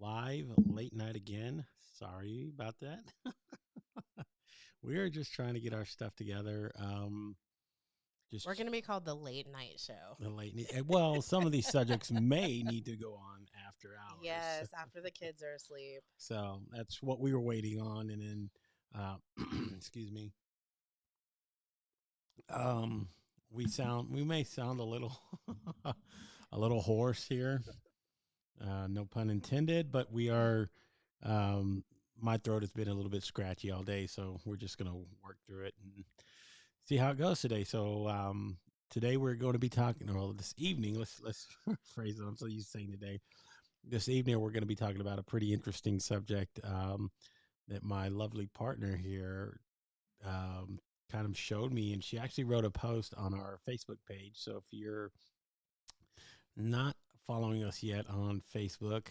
live late night again. Sorry about that. We're just trying to get our stuff together. Just We're going to be called the late night show. the well, some of these subjects may need to go on after hours. Yes, after the kids are asleep. So that's what we were waiting on. And then, excuse me, um, we may sound a little, a little hoarse here. No pun intended, but we are. Um, my throat has been a little bit scratchy all day, so we're just gonna work through it and see how it goes today. So today we're going to be talking, or this evening. Let's phrase it. I'm so used to saying today. This evening we're going to be talking about a pretty interesting subject that my lovely partner here kind of showed me, and she actually wrote a post on our Facebook page. So if you're not following us yet on Facebook,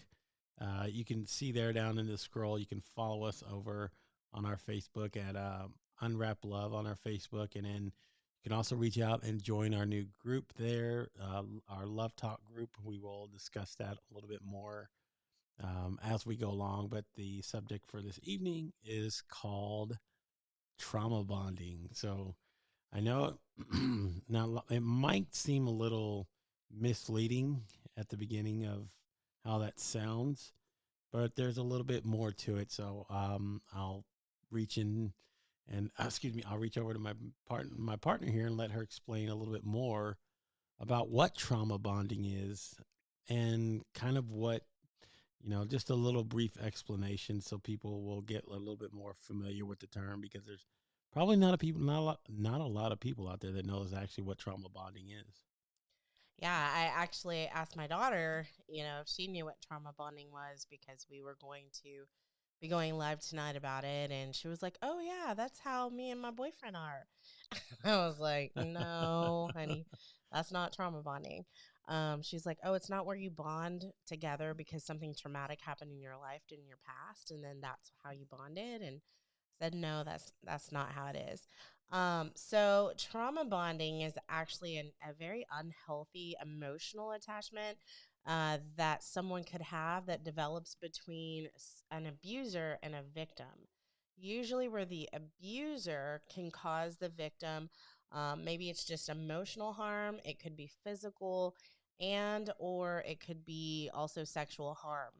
you can see there down in the scroll. You can follow us over on our Facebook at Unwrap Love on our Facebook, and then you can also reach out and join our new group there, our Love Talk group. We will discuss that a little bit more as we go along. But the subject for this evening is called trauma bonding. So I know now it might seem a little misleading at the beginning of how that sounds, but there's a little bit more to it. So I'll reach in and excuse me, I'll reach over to my partner here and let her explain a little bit more about what trauma bonding is and kind of what just a little brief explanation so people will get a little bit more familiar with the term because there's probably not a lot of people out there that knows actually what trauma bonding is. Yeah, I actually asked my daughter, if she knew what trauma bonding was because we were going to be going live tonight about it. And she was like, oh, yeah, that's how me and my boyfriend are. I was like, no, honey, that's not trauma bonding. She's like, oh, it's not where you bond together because something traumatic happened in your life in your past, and then that's how you bonded. And said, no, that's not how it is. So trauma bonding is actually a very unhealthy emotional attachment that someone could have that develops between an abuser and a victim. Usually, where the abuser can cause the victim, maybe it's just emotional harm, it could be physical, and or it could be also sexual harm.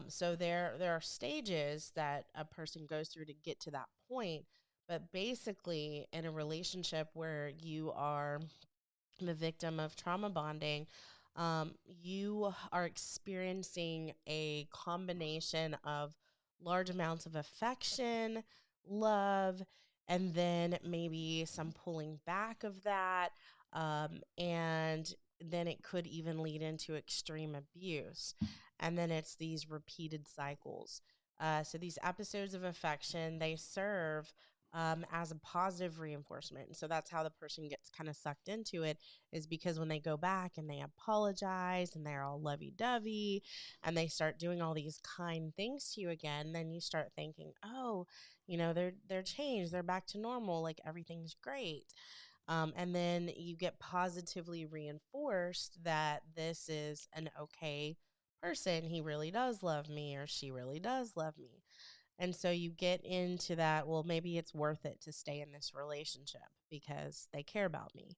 So there are stages that a person goes through to get to that point. But basically, in a relationship where you are the victim of trauma bonding, you are experiencing a combination of large amounts of affection, love, and then maybe some pulling back of that. And then it could even lead into extreme abuse. And then it's these repeated cycles. So these episodes of affection, they serve as a positive reinforcement. So that's how the person gets kind of sucked into it, is because when they go back and they apologize and they're all lovey-dovey and they start doing all these kind things to you again, then you start thinking, oh, they're changed, they're back to normal, like everything's great. And then you get positively reinforced that this is an okay person. He really does love me, or she really does love me. And so you get into that, well, maybe it's worth it to stay in this relationship because they care about me.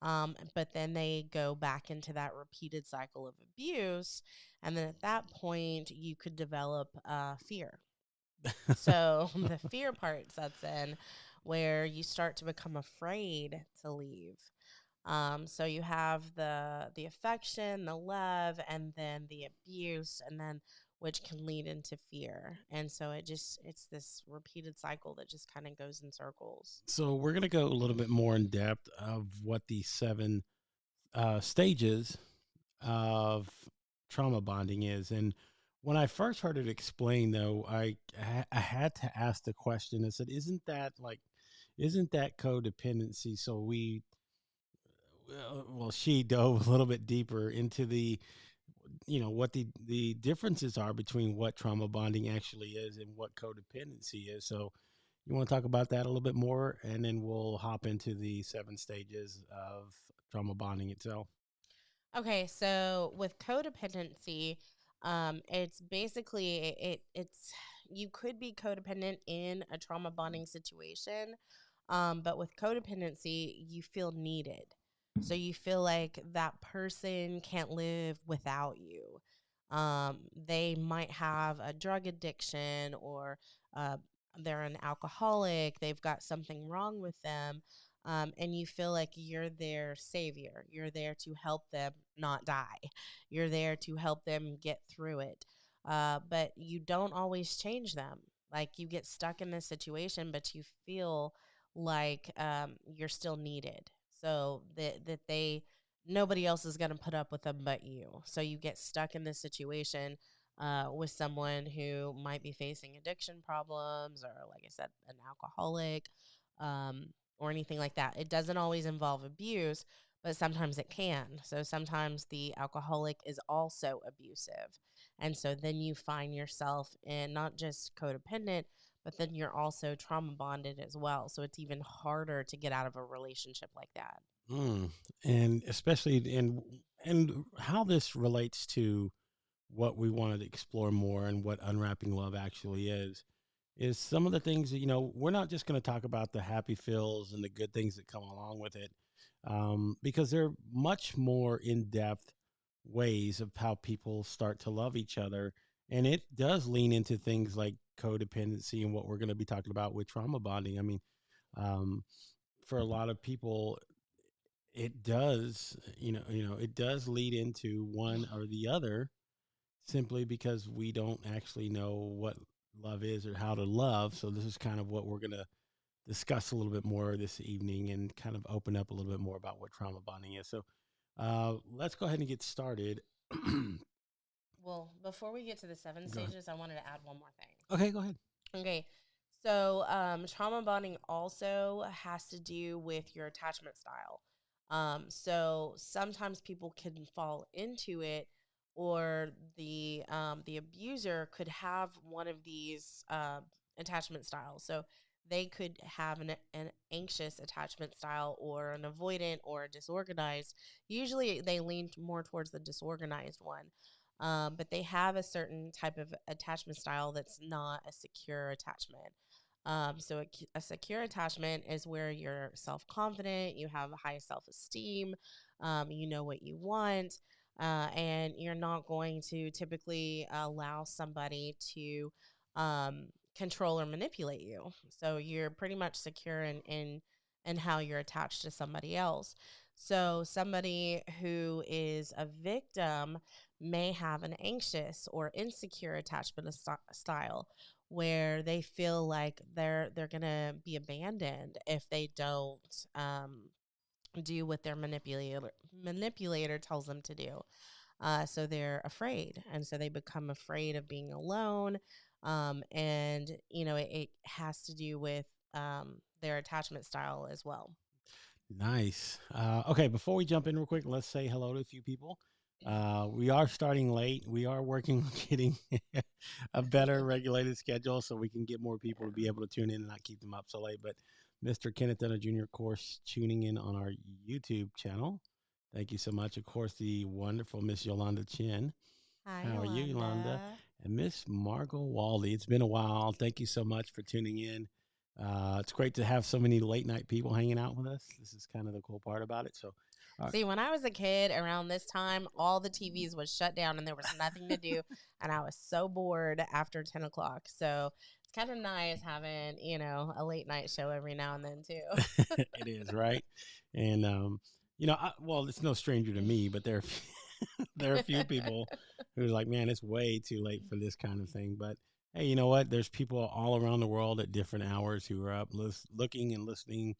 But then they go back into that repeated cycle of abuse. And then at that point, you could develop fear. So the fear part sets in where you start to become afraid to leave. So you have the affection, the love, and then the abuse, and then which can lead into fear. And so it's this repeated cycle that just kind of goes in circles. So we're going to go a little bit more in depth of what the seven stages of trauma bonding is. And when I first heard it explained, though, I had to ask the question. I said, isn't that codependency? So she dove a little bit deeper into what the differences are between what trauma bonding actually is and what codependency is. So you want to talk about that a little bit more, and then we'll hop into the seven stages of trauma bonding itself. Okay, so with codependency, It's basically it's you could be codependent in a trauma bonding situation, but with codependency, you feel needed. So you feel like that person can't live without you. They might have a drug addiction, or uh, they're an alcoholic. They've got something wrong with them. And you feel like you're their savior. You're there to help them not die. You're there to help them get through it. But you don't always change them. Like, you get stuck in this situation, but you feel like you're still needed. So that they nobody else is going to put up with them but you. So you get stuck in this situation with someone who might be facing addiction problems, or, like I said, an alcoholic, or anything like that. It doesn't always involve abuse, but sometimes it can. So sometimes the alcoholic is also abusive. And so then you find yourself in not just codependent, but then you're also trauma bonded as well. So it's even harder to get out of a relationship like that. Mm. And especially and how this relates to what we wanted to explore more and what unwrapping love actually is some of the things that, we're not just going to talk about the happy feels and the good things that come along with it, because they're much more in-depth ways of how people start to love each other. And it does lean into things like codependency and what we're going to be talking about with trauma bonding. I mean, um, for a lot of people, it does, it does lead into one or the other, simply because we don't actually know what love is or how to love. So this is kind of what we're going to discuss a little bit more this evening and kind of open up a little bit more about what trauma bonding is. So let's go ahead and get started. Well, before we get to the seven Go ahead. stages, I wanted to add one more thing. Okay, go ahead. Okay. So, trauma bonding also has to do with your attachment style. So sometimes people can fall into it, or the abuser could have one of these attachment styles. So they could have an anxious attachment style, or an avoidant, or a disorganized. Usually, they lean more towards the disorganized one. But they have a certain type of attachment style that's not a secure attachment. So a secure attachment is where you're self confident, you have high self esteem, you know what you want, and you're not going to typically allow somebody to control or manipulate you. So you're pretty much secure in how you're attached to somebody else. So somebody who is a victim may have an anxious or insecure attachment style, where they feel like they're gonna be abandoned if they don't do what their manipulator tells them to do. So they're afraid, and so they become afraid of being alone. And it has to do with their attachment style as well. Nice. Okay, before we jump in real quick, let's say hello to a few people. We are starting late. We are working on getting a better regulated schedule so we can get more people to be able to tune in and not keep them up so late. But Mr. Kenneth Dunner Jr., of course, tuning in on our YouTube channel. Thank you so much. Of course, the wonderful Miss Yolanda Chin. Hi, How are you, Yolanda? Yolanda. And Miss Margot Waldy. It's been a while. Thank you so much for tuning in. It's great to have so many late night people hanging out with us. This is kind of the cool part about it. So, uh, See, when I was a kid around this time, all the TVs was shut down and there was nothing to do. And I was so bored after 10 o'clock. So it's kind of nice having, a late night show every now and then, too. it is right. And, well, it's no stranger to me, but there are a few people who are like, man, it's way too late for this kind of thing. But hey, you know what? There's people all around the world at different hours who are up looking and listening,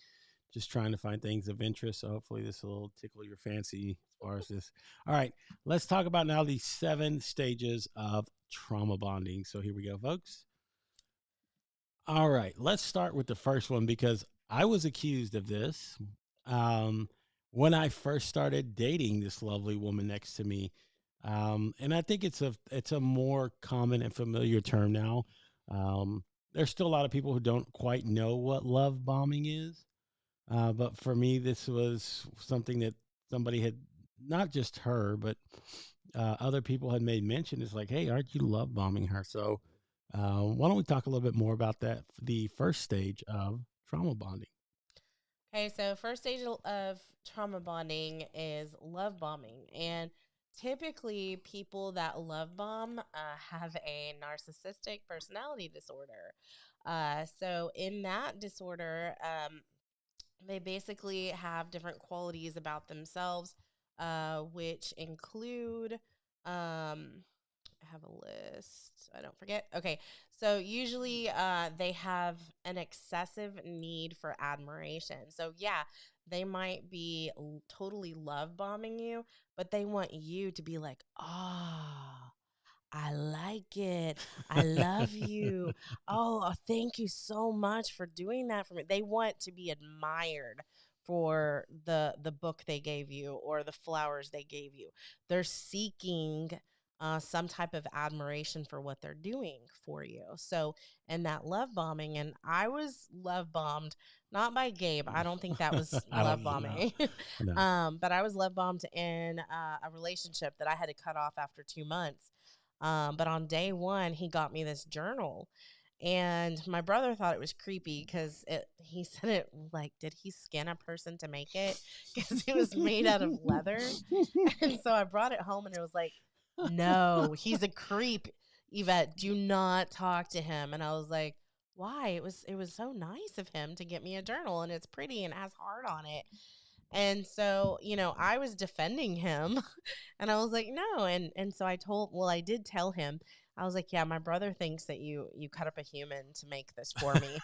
just trying to find things of interest. So hopefully this will tickle your fancy as far as this. All right, let's talk about now the 7 stages of trauma bonding. So here we go, folks. All right, let's start with the first one because I was accused of this um, when I first started dating this lovely woman next to me, and I think it's a more common and familiar term now. There's still a lot of people who don't quite know what love bombing is, but for me, this was something that somebody had, not just her, but other people had made mention. It's like, hey, aren't you love bombing her? So why don't we talk a little bit more about that? The first stage of trauma bonding. Okay, so first stage of trauma bonding is love bombing. And typically, people that love bomb have a narcissistic personality disorder. So, in that disorder, they basically have different qualities about themselves, which include I have a list. I don't forget. Okay. So usually they have an excessive need for admiration. So, yeah, they might be totally love bombing you, but they want you to be like, oh, I like it. I love you. Oh, thank you so much for doing that for me. They want to be admired for the book they gave you or the flowers they gave you. They're seeking some type of admiration for what they're doing for you. So, and that love bombing, and I was love bombed not by Gabe. I don't think that was I love don't know. bombing. No. But I was love bombed in a relationship that I had to cut off after 2 months. But on day one, he got me this journal. And my brother thought it was creepy because he said it like, did he skin a person to make it? Because it was made out of leather. And so I brought it home and it was like, no, he's a creep. Yvette, do not talk to him. And I was like, why? It was so nice of him to get me a journal and it's pretty and has heart on it. And so, I was defending him and I was like, no. And so I did tell him, I was like, yeah, my brother thinks that you cut up a human to make this for me.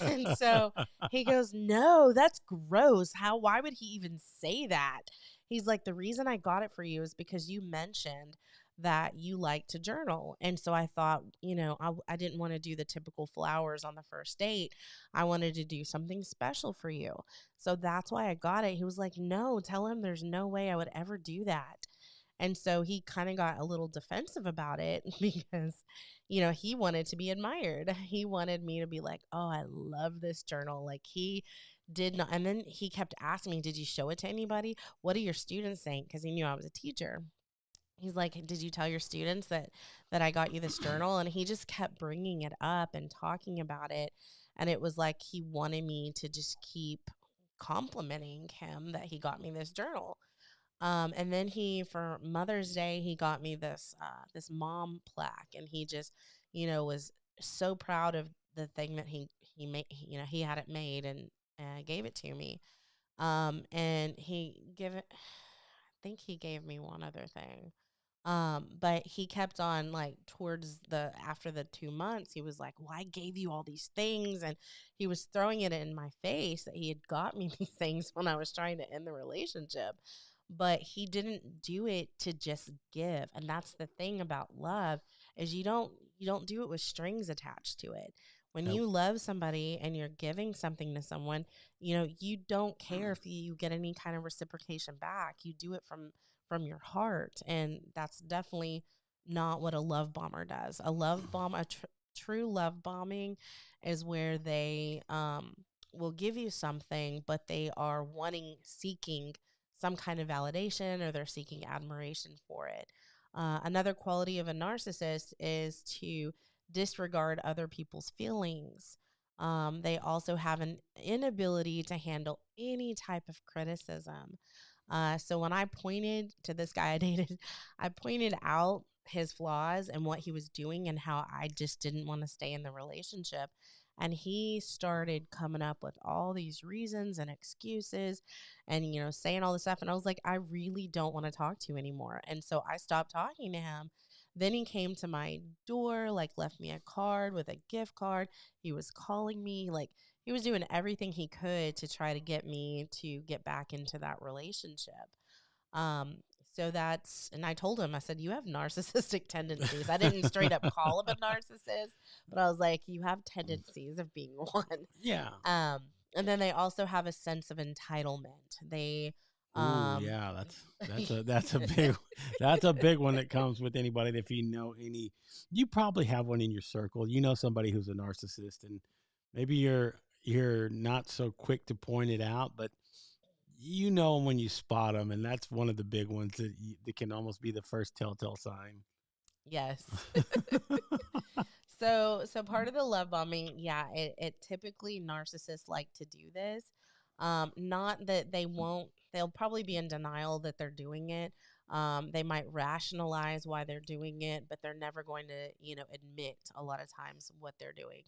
And so he goes, no, that's gross. Why would he even say that? He's like, the reason I got it for you is because you mentioned that you like to journal. And so I thought, I didn't want to do the typical flowers on the first date. I wanted to do something special for you. So that's why I got it. He was like, no, tell him there's no way I would ever do that. And so he kind of got a little defensive about it because, he wanted to be admired. He wanted me to be like, oh, I love this journal. Like he did not. And then he kept asking me, did you show it to anybody? What are your students saying? Because he knew I was a teacher. He's like, did you tell your students that I got you this journal? And he just kept bringing it up and talking about it. And it was like he wanted me to just keep complimenting him that he got me this journal. And then for Mother's Day, he got me this mom plaque, and he just, was so proud of the thing that he made. He had it made and gave it to me. And I think he gave me one other thing. But he kept on like towards after the 2 months, he was like, well, I gave you all these things. And he was throwing it in my face that he had got me these things when I was trying to end the relationship. But he didn't do it to just give. And that's the thing about love is you don't do it with strings attached to it. When Nope. you love somebody and you're giving something to someone, you don't care if you get any kind of reciprocation back. You do it from your heart, and that's definitely not what a love bomber does. True love bombing is where they will give you something, but they are seeking some kind of validation, or they're seeking admiration for it. Another quality of a narcissist is to disregard other people's feelings. They also have an inability to handle any type of criticism. So when I pointed to this guy I dated, I pointed out his flaws and what he was doing and how I just didn't want to stay in the relationship. And he started coming up with all these reasons and excuses and, saying all this stuff. And I was like, I really don't want to talk to you anymore. And so I stopped talking to him. Then he came to my door, like left me a card with a gift card. He was calling me, like he was doing everything he could to try to get me to get back into that relationship. Um, and I told him, I said, you have narcissistic tendencies. I didn't straight up call him a narcissist, but I was like, you have tendencies of being one. Yeah. Um, and then they also have a sense of entitlement. Ooh, Um, yeah, that's a big that's a big one that comes with anybody. If you know any, you probably have one in your circle. You know somebody who's a narcissist, and maybe you're not so quick to point it out, but you know 'em when you spot them, and that's one of the big ones that can almost be the first telltale sign. Yes. So part of the love bombing, yeah, it typically narcissists like to do this. Not that they won't, they'll probably be in denial that they're doing it. They might rationalize why they're doing it, but they're never going to, admit a lot of times what they're doing.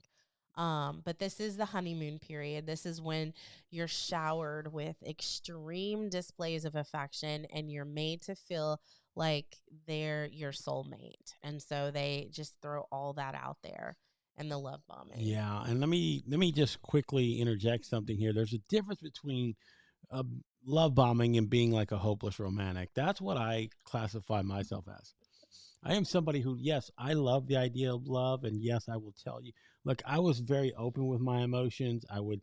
But this is the honeymoon period. This is when you're showered with extreme displays of affection and you're made to feel like they're your soulmate. And so they just throw all that out there and the love bombing. Yeah, and let me just quickly interject something here. There's a difference between uh, love bombing and being like a hopeless romantic. That's what I classify myself as. I am somebody who, yes, I love the idea of love, and yes, I will tell you. Look, I was very open with my emotions. I would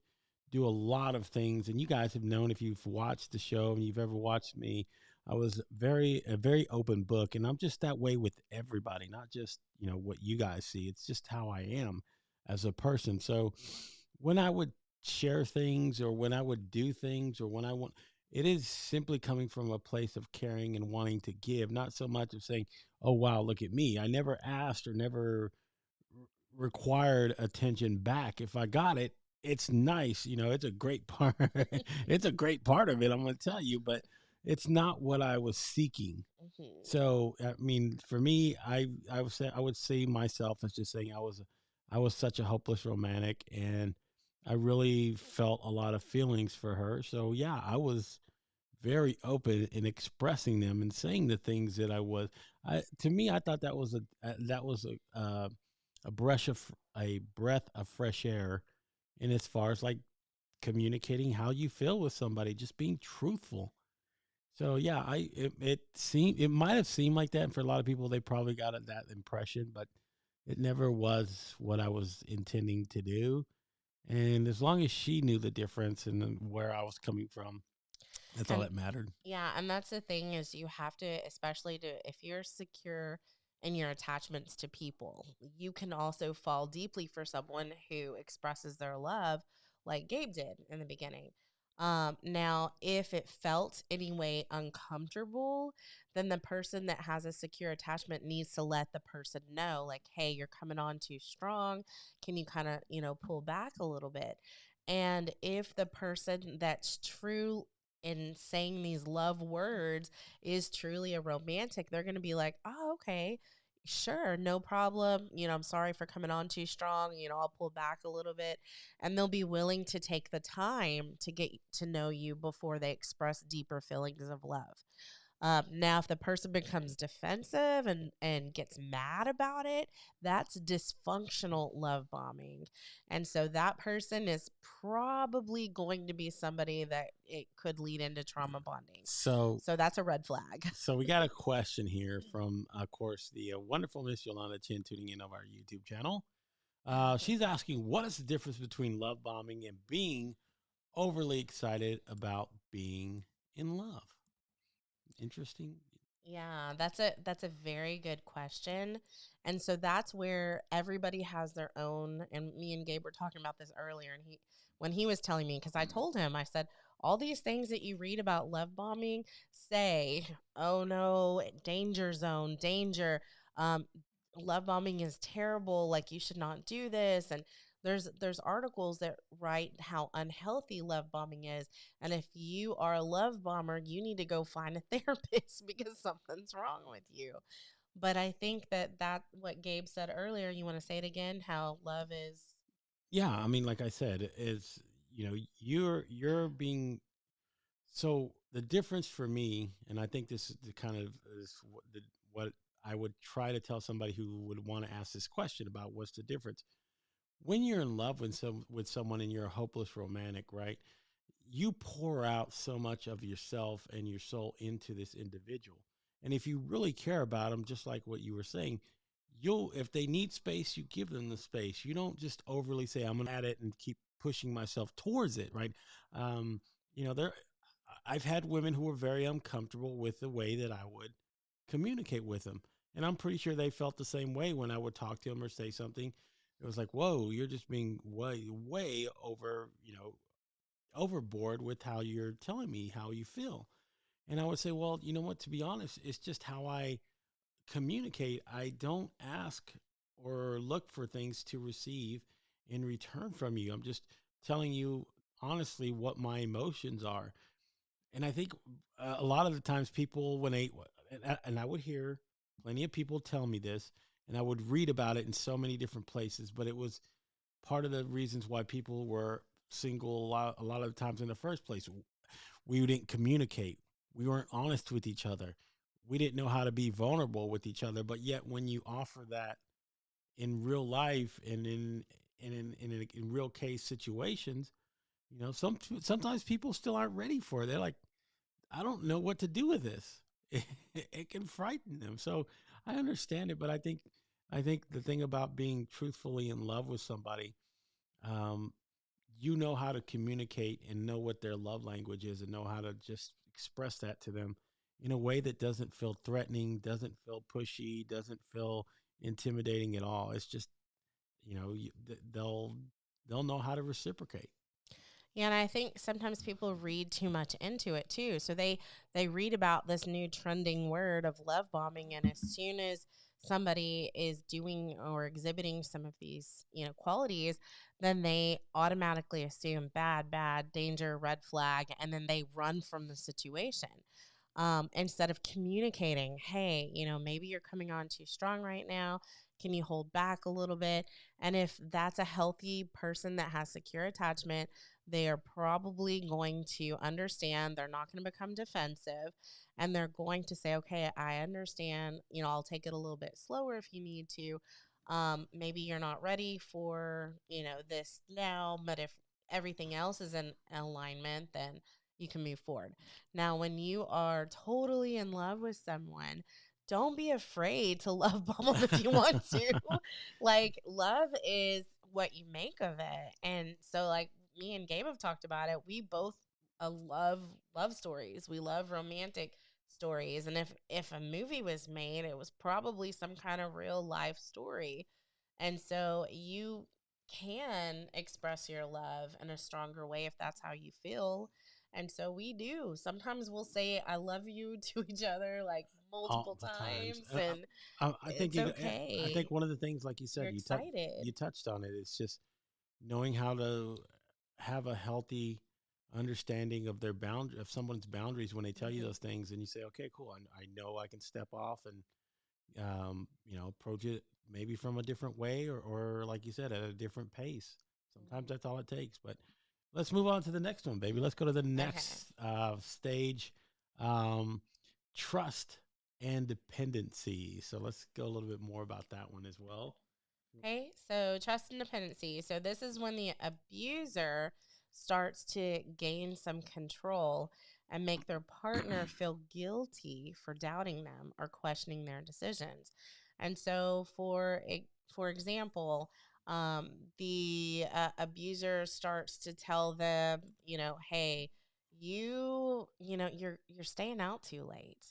do a lot of things, and you guys have known if you've watched the show and you've ever watched me. I was a very open book, and I'm just that way with everybody, not just what you guys see. It's just how I am as a person. So when I would share things, or when I would do things, or when I want, it is simply coming from a place of caring and wanting to give, not so much of saying, oh wow, look at me. I never asked or never required attention back. If I got it, it's nice. It's a great part. It's a great part of it, I'm going to tell you, but it's not what I was seeking. Hmm. So, I mean, for me, I would say myself as just saying I was such a hopeless romantic, and I really felt a lot of feelings for her. So, yeah, I was very open in expressing them and saying the things that I was. To me, I thought that was a breath of fresh air, in as far as like communicating how you feel with somebody, just being truthful. So yeah, it might have seemed like that, and for a lot of people, they probably got that impression, but it never was what I was intending to do. And as long as she knew the difference and then where I was coming from, that's all And that mattered. yeah, and that's the thing is you have to, especially to if you're secure in your attachments to people, you can also fall deeply for someone who expresses their love like Gabe did in the beginning. Now, if it felt any way uncomfortable, then the person that has a secure attachment needs to let the person know, like, hey, you're coming on too strong. Can you kind of, pull back a little bit? And if the person that's true in saying these love words is truly a romantic, they're going to be like, oh, okay, sure, no problem. I'm sorry for coming on too strong. I'll pull back a little bit. And they'll be willing to take the time to get to know you before they express deeper feelings of love. Now, if the person becomes defensive and gets mad about it, that's dysfunctional love bombing. And so that person is probably going to be somebody that it could lead into trauma bonding. So, So that's a red flag. so we got a question here from, of course, the wonderful Miss Yolanda Chin, tuning in of our YouTube channel. She's asking, what is the difference between love bombing and being overly excited about being in love? Interesting. Yeah, that's a very good question. And so that's where everybody has their own, and me and Gabe were talking about this earlier, and he when he was telling me, because I told him, I said, all these things that you read about love bombing say, oh no, danger zone, danger. Um, Love bombing is terrible, like you should not do this. And there's articles that write how unhealthy love bombing is, and if you are a love bomber, you need to go find a therapist because something's wrong with you. But I think that what Gabe said earlier, you want to say it again, how love is. Yeah, I mean, like I said, is you're being, so the difference for me, and I think this is the kind of is what I would try to tell somebody who would want to ask this question about what's the difference when you're in love with someone and you're a hopeless romantic, right? You pour out so much of yourself and your soul into this individual. And if you really care about them, just like what you were saying, if they need space, you give them the space. You don't just overly say, I'm going to at it and keep pushing myself towards it, right? Um, I've had women who were very uncomfortable with the way that I would communicate with them. And I'm pretty sure they felt the same way when I would talk to them or say something. It was like, whoa, you're just being way, way over, overboard with how you're telling me how you feel. And I would say, well, you know what? To be honest, it's just how I communicate. I don't ask or look for things to receive in return from you. I'm just telling you honestly what my emotions are. And I think a lot of the times people, when they, and I would hear plenty of people tell me this, and I would read about it in so many different places, but it was part of the reasons why people were single a lot of the times in the first place. We didn't communicate. We weren't honest with each other. We didn't know how to be vulnerable with each other. But yet, when you offer that in real life and in real case situations, you know, sometimes people still aren't ready for it. They're like, I don't know what to do with this. It can frighten them. So I understand it, but I think the thing about being truthfully in love with somebody, um, you know how to communicate and know what their love language is and know how to just express that to them in a way that doesn't feel threatening, doesn't feel pushy, doesn't feel intimidating at all. It's just, you know, they'll know how to reciprocate. Yeah, and I think sometimes people read too much into it too. So they read about this new trending word of love bombing, and as soon as somebody is doing or exhibiting some of these, qualities, then they automatically assume bad, bad, danger, red flag, and then they run from the situation. Instead of communicating, hey, maybe you're coming on too strong right now. Can you hold back a little bit? And if that's a healthy person that has secure attachment, they are probably going to understand. They're not going to become defensive, and they're going to say, okay, I understand. I'll take it a little bit slower if you need to. Maybe you're not ready for, this now, but if everything else is in alignment, then you can move forward. Now, when you are totally in love with someone, don't be afraid to love bomb them if you want to. Like, love is what you make of it. And so, like, me and Gabe have talked about it. We both love stories. We love romantic stories. And if a movie was made, it was probably some kind of real life story. And so you can express your love in a stronger way if that's how you feel. And so we do. Sometimes we'll say I love you to each other like All multiple the times. times, and I think it's I think okay. one of the things, like you said, You're excited. you touched on it. It's just knowing how to have a healthy understanding of their bound of someone's boundaries when they tell you Hmm. those things, and you say, okay, cool. I know I can step off and you know, approach it maybe from a different way, or like you said, at a different pace. Sometimes Hmm. that's all it takes. But let's move on to the next one, baby. Let's go to the Okay. next stage. Um, trust and dependency. So let's go a little bit more about that one as well. Okay, so trust and dependency. So this is when the abuser starts to gain some control and make their partner feel guilty for doubting them or questioning their decisions. And so, for example, the abuser starts to tell them, hey, you're staying out too late.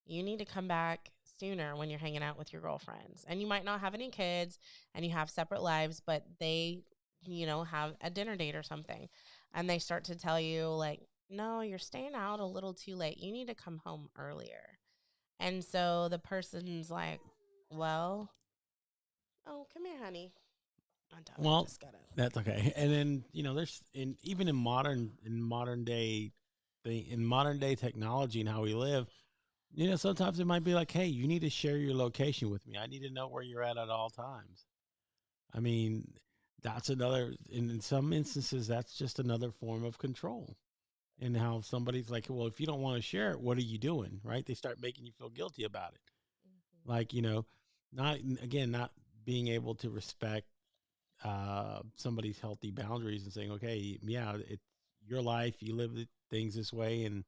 You need to come back sooner when you're hanging out with your girlfriends, and you might not have any kids and you have separate lives, but they, have a dinner date or something. And they start to tell you, like, no, you're staying out a little too late. You need to come home earlier. And so the person's like, well, oh, come here, honey. My daughter Well, just got up. that's okay. And then you know, there's in even in modern day in modern day technology and how we live. You know, sometimes it might be like, hey, you need to share your location with me. I need to know where you're at all times. I mean, that's another, in some instances, that's just another form of control. And how somebody's like, well, if you don't want to share it, what are you doing? Right? They start making you feel guilty about it. Mm-hmm. Like, you know, not, again, not being able to respect somebody's healthy boundaries and saying, okay, yeah, it's your life. You live things this way. And,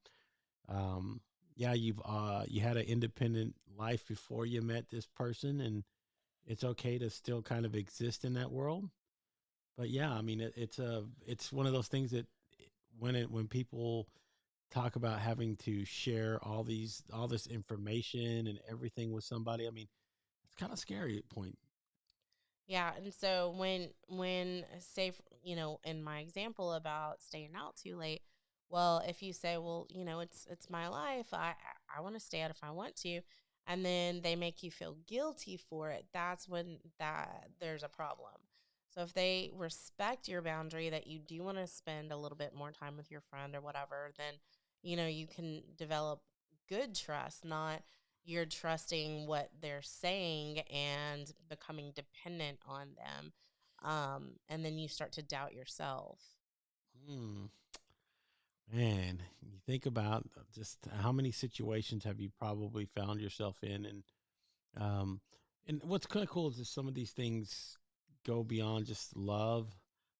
um, yeah, you had an independent life before you met this person, and it's okay to still kind of exist in that world. But yeah, I mean, it's one of those things that when people talk about having to share all this information and everything with somebody, I mean, it's kind of scary at point. Yeah, and so when say in my example about staying out too late, well, if you say, well, it's my life, I want to stay out if I want to, and then they make you feel guilty for it, that's when that there's a problem. So if they respect your boundary that you do want to spend a little bit more time with your friend or whatever, then you can develop good trust, not you're trusting what they're saying and becoming dependent on them. And then you start to doubt yourself. Hmm. Man, you think about just how many situations have you probably found yourself in, um, and what's kind of cool is that some of these things go beyond just love.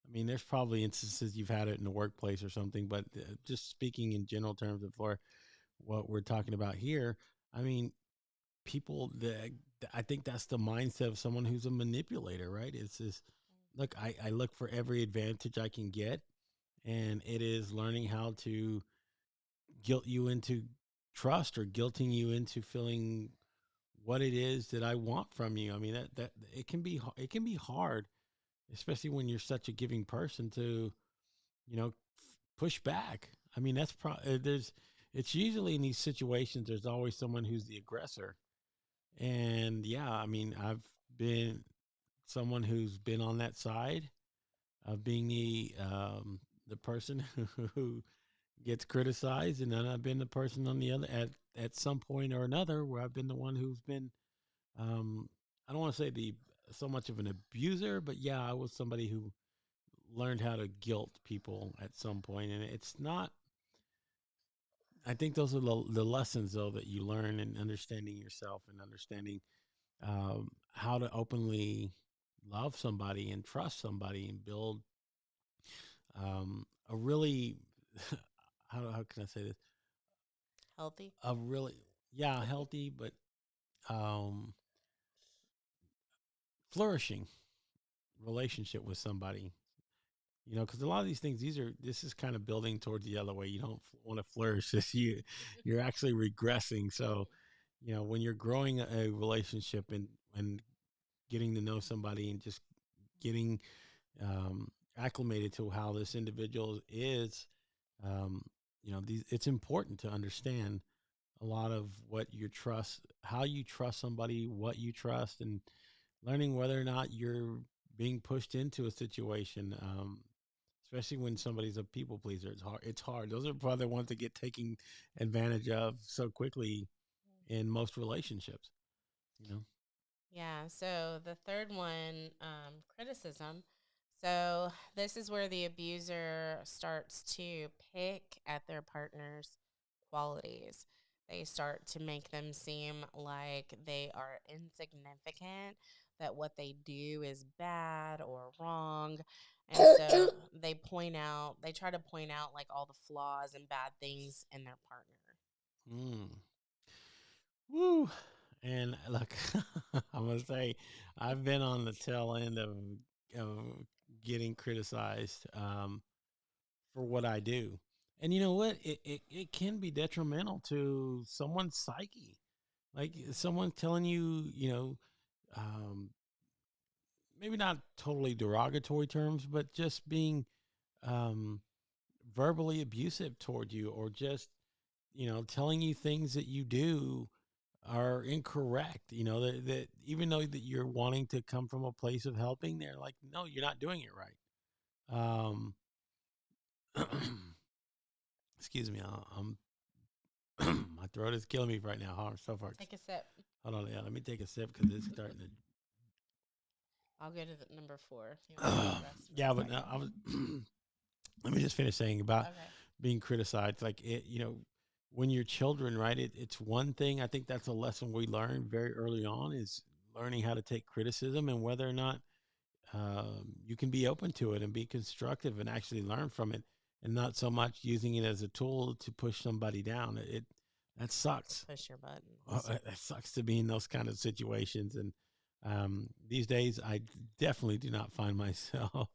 I mean, there's probably instances you've had it in the workplace or something, but just speaking in general terms of what we're talking about here, I mean, people that I think that's the mindset of someone who's a manipulator, right? It's this look, I look for every advantage I can get, and it is learning how to guilt you into trust or guilting you into feeling what it is that I want from you. I mean that it can be hard, especially when you're such a giving person to push back. I mean there's it's usually in these situations there's always someone who's the aggressor. And yeah, I mean I've been someone who's been on that side of being the person who gets criticized, and then I've been the person on the other at some point or another where I've been the one who's been um, I don't want to say the so much of an abuser, but yeah, I was somebody who learned how to guilt people at some point, and it's not. I think those are the lessons though that you learn in understanding yourself and understanding how to openly love somebody and trust somebody and build a really how can I say this, Healthy. a really yeah healthy but um, flourishing relationship with somebody. Because a lot of these things, this is kind of building towards the other way. You don't want to flourish. You're actually regressing. So, when you're growing a relationship and getting to know somebody and just getting um, acclimated to how this individual is, um, it's important to understand a lot of what you trust, how you trust somebody, what you trust, and learning whether or not you're being pushed into a situation. Especially when somebody's a people pleaser, it's hard. It's hard. Those are probably the ones that get taken advantage of so quickly in most relationships. You know. Yeah. So the third one, criticism. So this is where the abuser starts to pick at their partner's qualities. They start to make them seem like they are insignificant, that what they do is bad or wrong. And so they try to point out like all the flaws and bad things in their partner. Mm. Woo. And look, I'm gonna say, I've been on the tail end of getting criticized for what I do, and you know what? It can be detrimental to someone's psyche. Like someone telling you, um, maybe not totally derogatory terms, but just being um, verbally abusive toward you, or just telling you things that you do are incorrect. That even though that you're wanting to come from a place of helping, they're like, no, you're not doing it right. Excuse me, I'm my throat is killing me right now. Hard so far. Take a sip. Hold on, yeah, let me take a sip because it's starting to. I'll go to the number 4 if you want to rest for a Yeah, but no, second. I was. Let me just finish saying about Okay. being criticized. Like it, when you're children, right? It's one thing. I think that's a lesson we learn very early on is learning how to take criticism and whether or not you can be open to it and be constructive and actually learn from it, and not so much using it as a tool to push somebody down. It that To sucks. push your buttons. It sucks to be in those kind of situations. And these days, I definitely do not find myself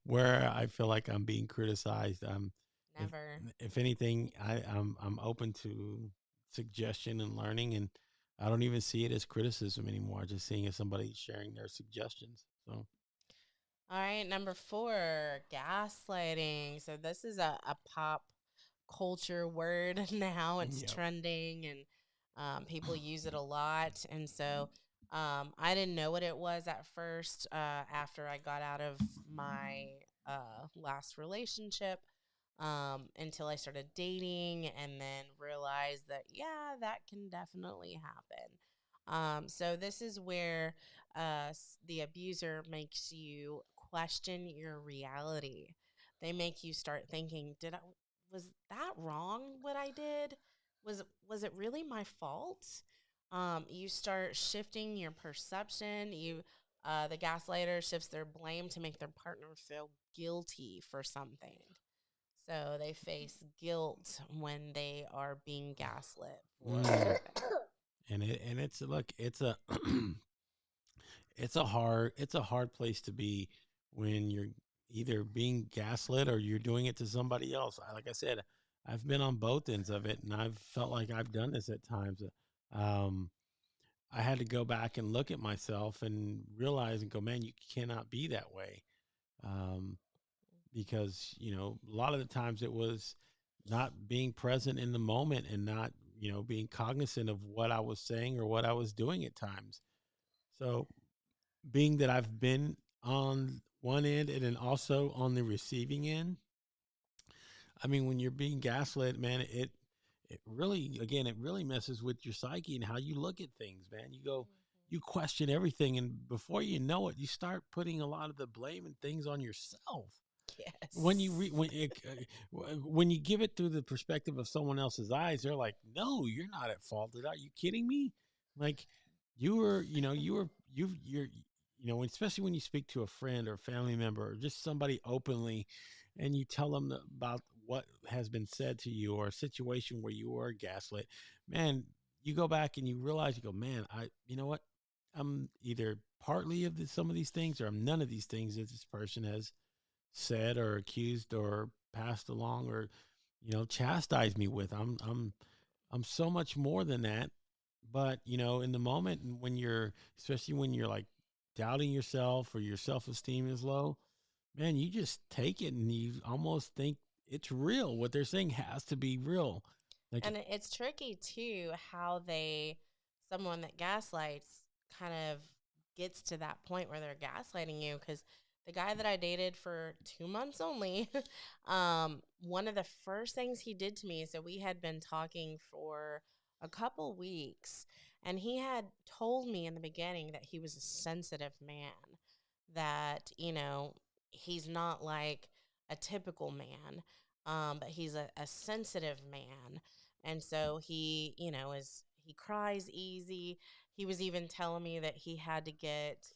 where I feel like I'm being criticized. If Never. if anything, I'm open to suggestion and learning, and I don't even see it as criticism anymore. I just seeing it as somebody sharing their suggestions. So, All right, number 4, gaslighting. So this is a pop culture word now. It's yep. trending, and people use it a lot. And so I didn't know what it was at first after I got out of my last relationship until I started dating and then realized that, yeah, that can definitely happen. So this is where the abuser makes you question your reality. They make you start thinking, was that wrong what I did? Was it really my fault? You start shifting your perception. The gaslighter shifts their blame to make their partner feel guilty for something. So they face guilt when they are being gaslit for Mm. something. And it's look, it's a it's a hard place to be when you're either being gaslit or you're doing it to somebody else. Like I said, I've been on both ends of it, and I've felt like I've done this at times. Um, I had to go back and look at myself and realize and go, man, you cannot be that way. Um, because, a lot of the times it was not being present in the moment and not, being cognizant of what I was saying or what I was doing at times. So, being that I've been on one end and then also on the receiving end, I mean, when you're being gaslit, man, it really, again, it really messes with your psyche and how you look at things, man. You question everything, and before you know it, you start putting a lot of the blame and things on yourself. When you Yes. when you give it through the perspective of someone else's eyes, they're like, "No, you're not at fault. Are you kidding me?" Like especially when you speak to a friend or family member or just somebody openly, and you tell them about what has been said to you or a situation where you were gaslit, man, you go back and you realize you go, man, you know what, I'm either partly of some of these things or I'm none of these things that this person has said or accused or passed along or chastised me with. I'm so much more than that. But in the moment, and when you're, especially when you're like doubting yourself or your self-esteem is low, man, you just take it and you almost think it's real. What they're saying has to be real. Like, And it's tricky too how someone that gaslights kind of gets to that point where they're gaslighting you. Because the guy that I dated for 2 months only, one of the first things he did to me, so we had been talking for a couple weeks, and he had told me in the beginning that he was a sensitive man, that, he's not like a typical man, but he's a sensitive man. And so he cries easy. He was even telling me that he had to get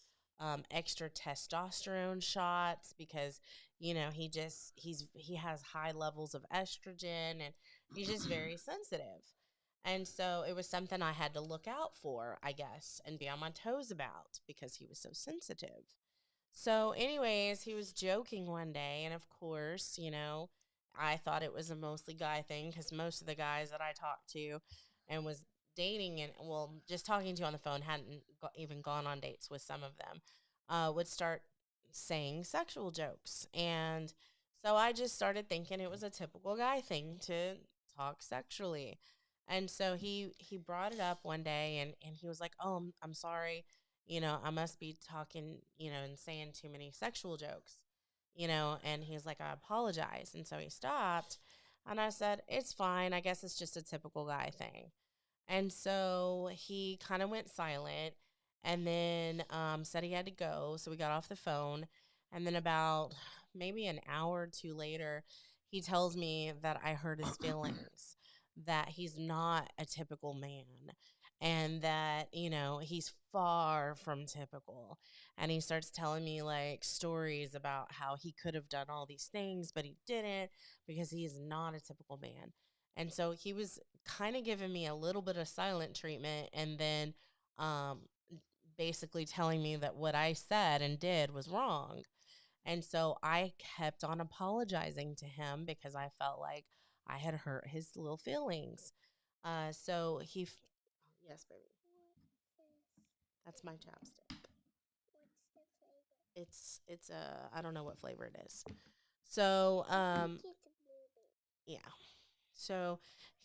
extra testosterone shots because, he has high levels of estrogen, and he's just very sensitive. And so it was something I had to look out for, I guess, and be on my toes about because he was so sensitive. So, anyways, he was joking one day, and of course, I thought it was a mostly guy thing because most of the guys that I talked to and was dating and, well, just talking to on the phone, hadn't even gone on dates with some of them, would start saying sexual jokes. And so I just started thinking it was a typical guy thing to talk sexually. And so he brought it up one day, and he was like, "Oh, I'm sorry, I must be talking, and saying too many sexual jokes, and he's like, I apologize." And so he stopped, and I said, "It's fine. I guess it's just a typical guy thing." And so he kind of went silent and then said he had to go. So we got off the phone. And then about maybe an hour or two later, he tells me that I hurt his feelings, that he's not a typical man, and that, he's far from typical. And he starts telling me like stories about how he could have done all these things, but he didn't because he is not a typical man. And so he was kind of giving me a little bit of silent treatment, and then um, basically telling me that what I said and did was wrong. And so I kept on apologizing to him because I felt like I had hurt his little feelings. So he, yes, baby. That's my chapstick. It's a I don't know what flavor it is. So yeah. So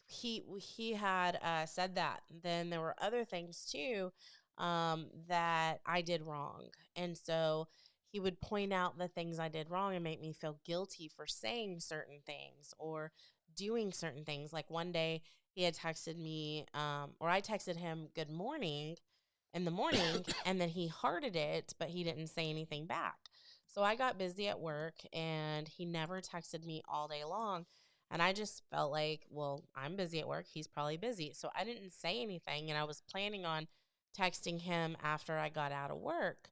he had said that. Then there were other things too that I did wrong, and so he would point out the things I did wrong and make me feel guilty for saying certain things or doing certain things. Like one day he had texted me, or I texted him "Good morning" in the morning, and then he hearted it, but he didn't say anything back. So I got busy at work, and he never texted me all day long. And I just felt like, well, I'm busy at work. He's probably busy. So I didn't say anything. And I was planning on texting him after I got out of work.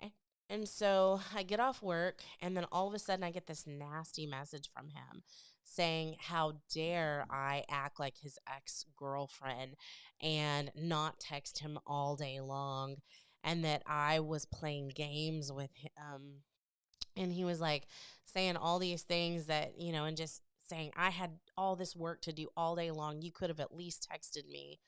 And, and so I get off work, and then all of a sudden I get this nasty message from him saying, how dare I act like his ex girlfriend and not text him all day long, and that I was playing games with him. And he was like saying all these things that, and just saying, I had all this work to do all day long. You could have at least texted me.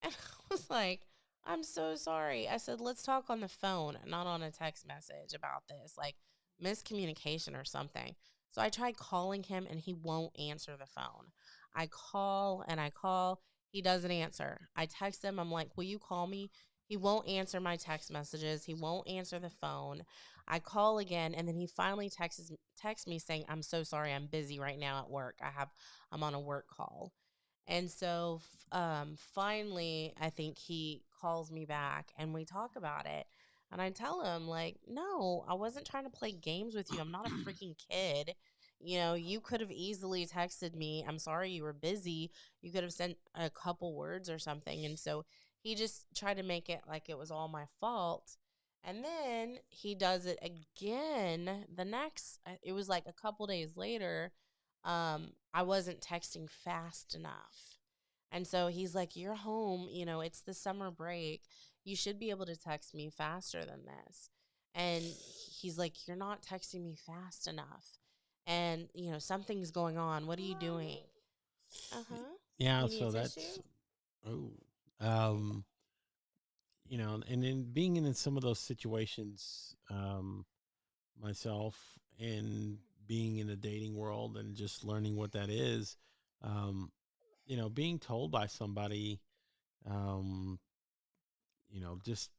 And I was like, I'm so sorry. I said, let's talk on the phone, not on a text message about this, like miscommunication or something. So I tried calling him, and he won't answer the phone. I call and I call. He doesn't answer. I text him. I'm like, will you call me? He won't answer my text messages. He won't answer the phone. I call again, and then he finally texts me saying, I'm so sorry. I'm busy right now at work. I'm on a work call. And so finally, I think he calls me back and we talk about it. And I tell him, like, no, I wasn't trying to play games with you. I'm not a freaking kid. You could have easily texted me, I'm sorry you were busy. You could have sent a couple words or something. And so he just tried to make it like it was all my fault. And then he does it again it was like a couple days later. I wasn't texting fast enough. And so he's like, you're home, it's the summer break. You should be able to text me faster than this. And he's like, you're not texting me fast enough. And, something's going on. What are you doing? Uh huh. Yeah, You need so tissue? that's oh, um, and then being in some of those situations, myself, and being in the dating world and just learning what that is, um, being told by somebody, um, just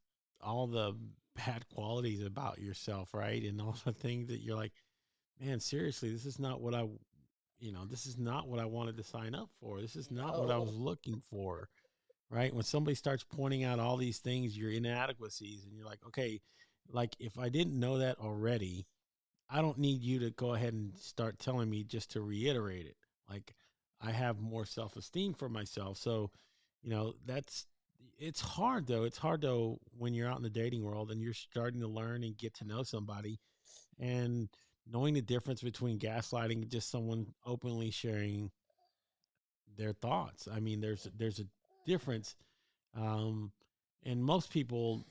all the bad qualities about yourself, right? And all the things that you're like, man, seriously, this is not what this is not what I wanted to sign up for. This is not what I was No. looking for, right? When somebody starts pointing out all these things, your inadequacies, and you're like, okay, like if I didn't know that already, I don't need you to go ahead and start telling me just to reiterate it. Like I have more self-esteem for myself. So, that's it's hard though. It's hard though when you're out in the dating world and you're starting to learn and get to know somebody and knowing the difference between gaslighting and just someone openly sharing their thoughts. I mean, there's a difference, um, and most people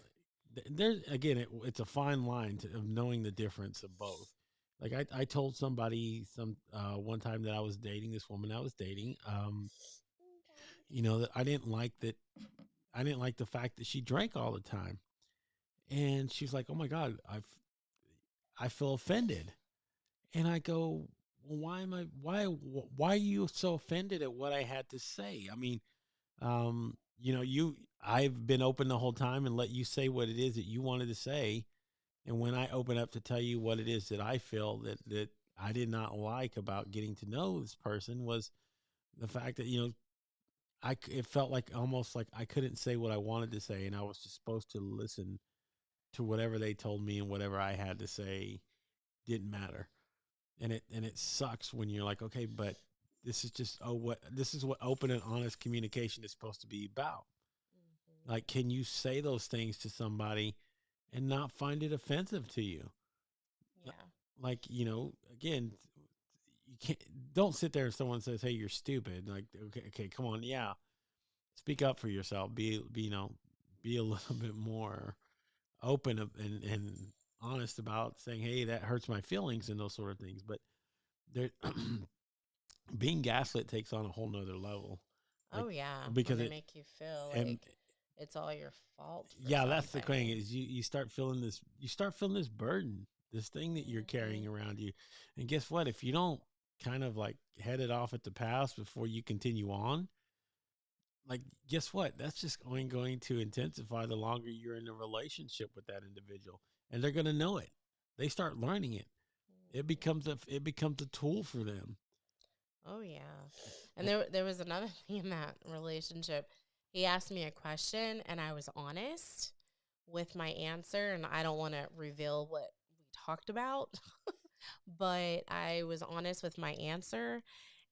there again. It's a fine line of knowing the difference of both. Like I told somebody one time that I was dating this woman I was dating. That I didn't like the fact that she drank all the time, and she's like, "Oh my God, I feel offended." And I go, well, why are you so offended at what I had to say? I mean, I've been open the whole time and let you say what it is that you wanted to say. And when I open up to tell you what it is that I feel that I did not like about getting to know this person was the fact that, it felt like almost like I couldn't say what I wanted to say. And I was just supposed to listen to whatever they told me, and whatever I had to say didn't matter. And it sucks when you're like, okay, but this is what open and honest communication is supposed to be about. Hmm. Like, can you say those things to somebody and not find it offensive to you? Yeah. Like, again, you can't don't sit there and someone says, hey, you're stupid. Like, okay, come on, yeah, speak up for yourself. Be a little bit more open and honest about saying, hey, that hurts my feelings and those sort of things. But there being gaslit takes on a whole nother level, like Oh, yeah. When because they it make you feel and like it's all your fault for Yeah, that's the thing something. is you start feeling this burden, this thing that you're Hmm. carrying around you. And guess what? If you don't kind of like head it off at the pass before you continue on, like guess what? That's just going to intensify the longer you're in a relationship with that individual. And they're going to know it. They start learning it. It becomes a tool for them. Oh yeah. And Eh, there was another thing in that relationship. He asked me a question and I was honest with my answer, and I don't want to reveal what we talked about, but I was honest with my answer,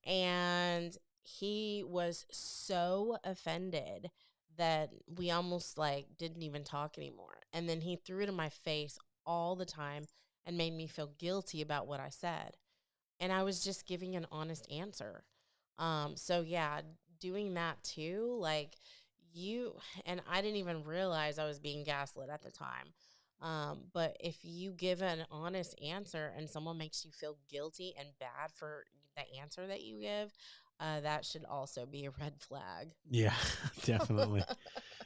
and he was so offended that we almost like didn't even talk anymore. And then he threw it in my face all the time and made me feel guilty about what I said, and I was just giving an honest answer. So yeah, doing that too, like you and I didn't even realize I was being gaslit at the time. But if you give an honest answer and someone makes you feel guilty and bad for the answer that you give, that should also be a red flag. Yeah, definitely.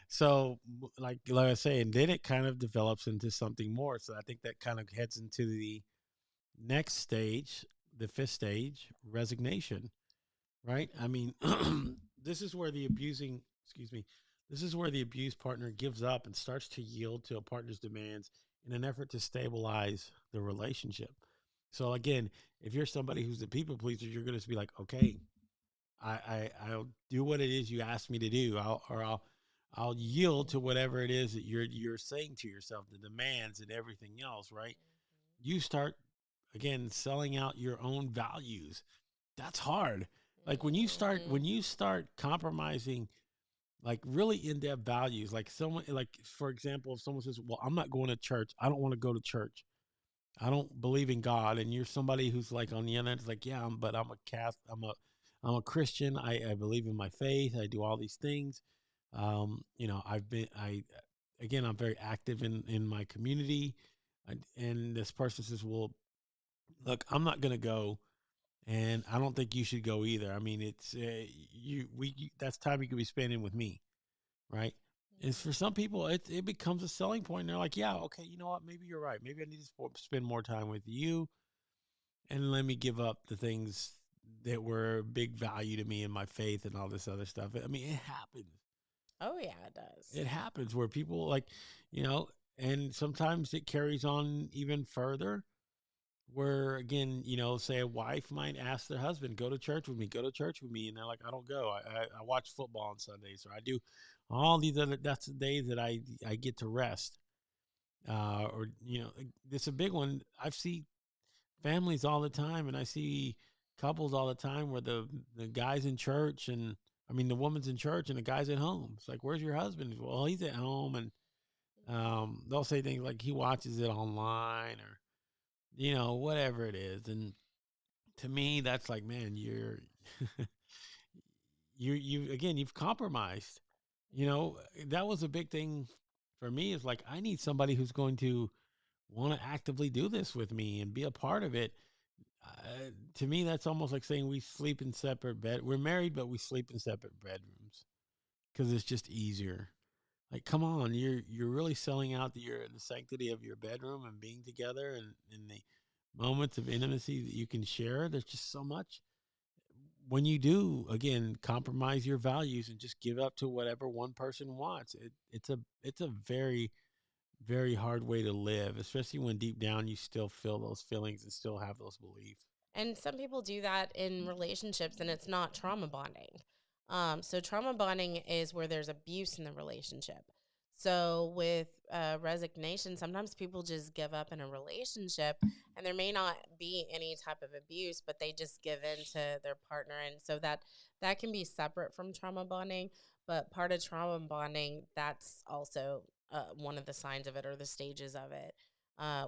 So, like I say, and then it kind of develops into something more. So I think that kind of heads into the next stage, the fifth stage, resignation. Right? I Hmm. mean, this is where the abusing, excuse me, this is where the abused partner gives up and starts to yield to a partner's demands in an effort to stabilize the relationship. So again, if you're somebody who's a people pleaser, you're going to be like, okay, I'll do what it is you asked me to do. I'll yield to whatever it is that you're saying to yourself, the demands and everything else, right? You start again selling out your own values. That's hard. Like Hmm. when you start compromising like really in-depth values, like someone like for example, if someone says, "Well, I'm not going to church. I don't want to go to church. I don't believe in God," and you're somebody who's like on the other end, it's like, "Yeah, but I'm a Catholic. I'm a Christian. I believe in my faith. I do all these things. I again, I'm very active in my community." And this person says, "Well, look, I'm not going to go, and I don't think you should go either. I mean, it's that's time you could be spending with me, right?" Is for some people, it becomes a selling point. And they're like, "Yeah, okay, you know what? Maybe you're right. Maybe I need to spend more time with you, and let me give up the things that were big value to me in my faith and all this other stuff." I mean, it happens. Oh yeah, it does. It happens where people like, you know, and sometimes it carries on even further where again, say a wife might ask their husband, "Go to church with me, go to church with me," and they're like, "I don't go. I watch football on Sundays, or I do all these other. That's the days that I get to rest." Or it's a big one. I see families all the time, and I see couples all the time where the guy's in church, and I mean the woman's in church, and the guy's at home. It's like, "Where's your husband?" "Well, he's at home," and they'll say things like he watches it online, or whatever it is, and to me, that's like, man, you again, you've compromised. That was a big thing for me. Is like I need somebody who's going to want to actively do this with me and be a part of it. To me, that's almost like saying we sleep in separate bed. We're married, but we sleep in separate bedrooms because it's just easier. Like, come on, you're really selling out the sanctity of your bedroom and being together and in the moments of intimacy that you can share. There's just so much when you do again compromise your values and just give up to whatever one person wants. It's a very very hard way to live, especially when deep down you still feel those feelings and still have those beliefs. And some people do that in relationships and it's not trauma bonding. So, trauma bonding is where there's abuse in the relationship. So, with resignation, sometimes people just give up in a relationship and there may not be any type of abuse, but they just give in to their partner. And so, that can be separate from trauma bonding. But part of trauma bonding, that's also one of the signs of it or the stages of it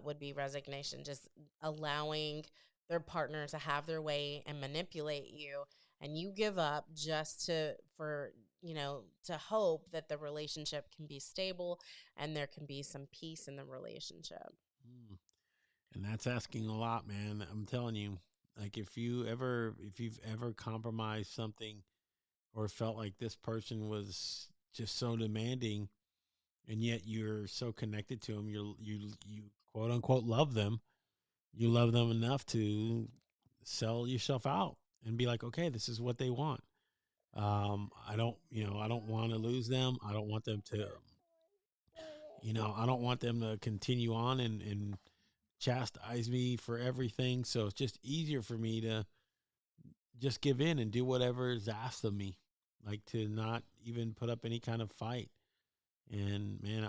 would be resignation, just allowing their partner to have their way and manipulate you, and you give up just to hope that the relationship can be stable and there can be some peace in the relationship. Mm. And that's asking a lot, man. I'm telling you, like if you've ever compromised something or felt like this person was just so demanding, and yet you're so connected to them. You quote unquote love them. You love them enough to sell yourself out and be like, okay, this is what they want. I don't, I don't want to lose them. I don't want them to, I don't want them to continue on and chastise me for everything. So it's just easier for me to just give in and do whatever is asked of me, like to not even put up any kind of fight. And man,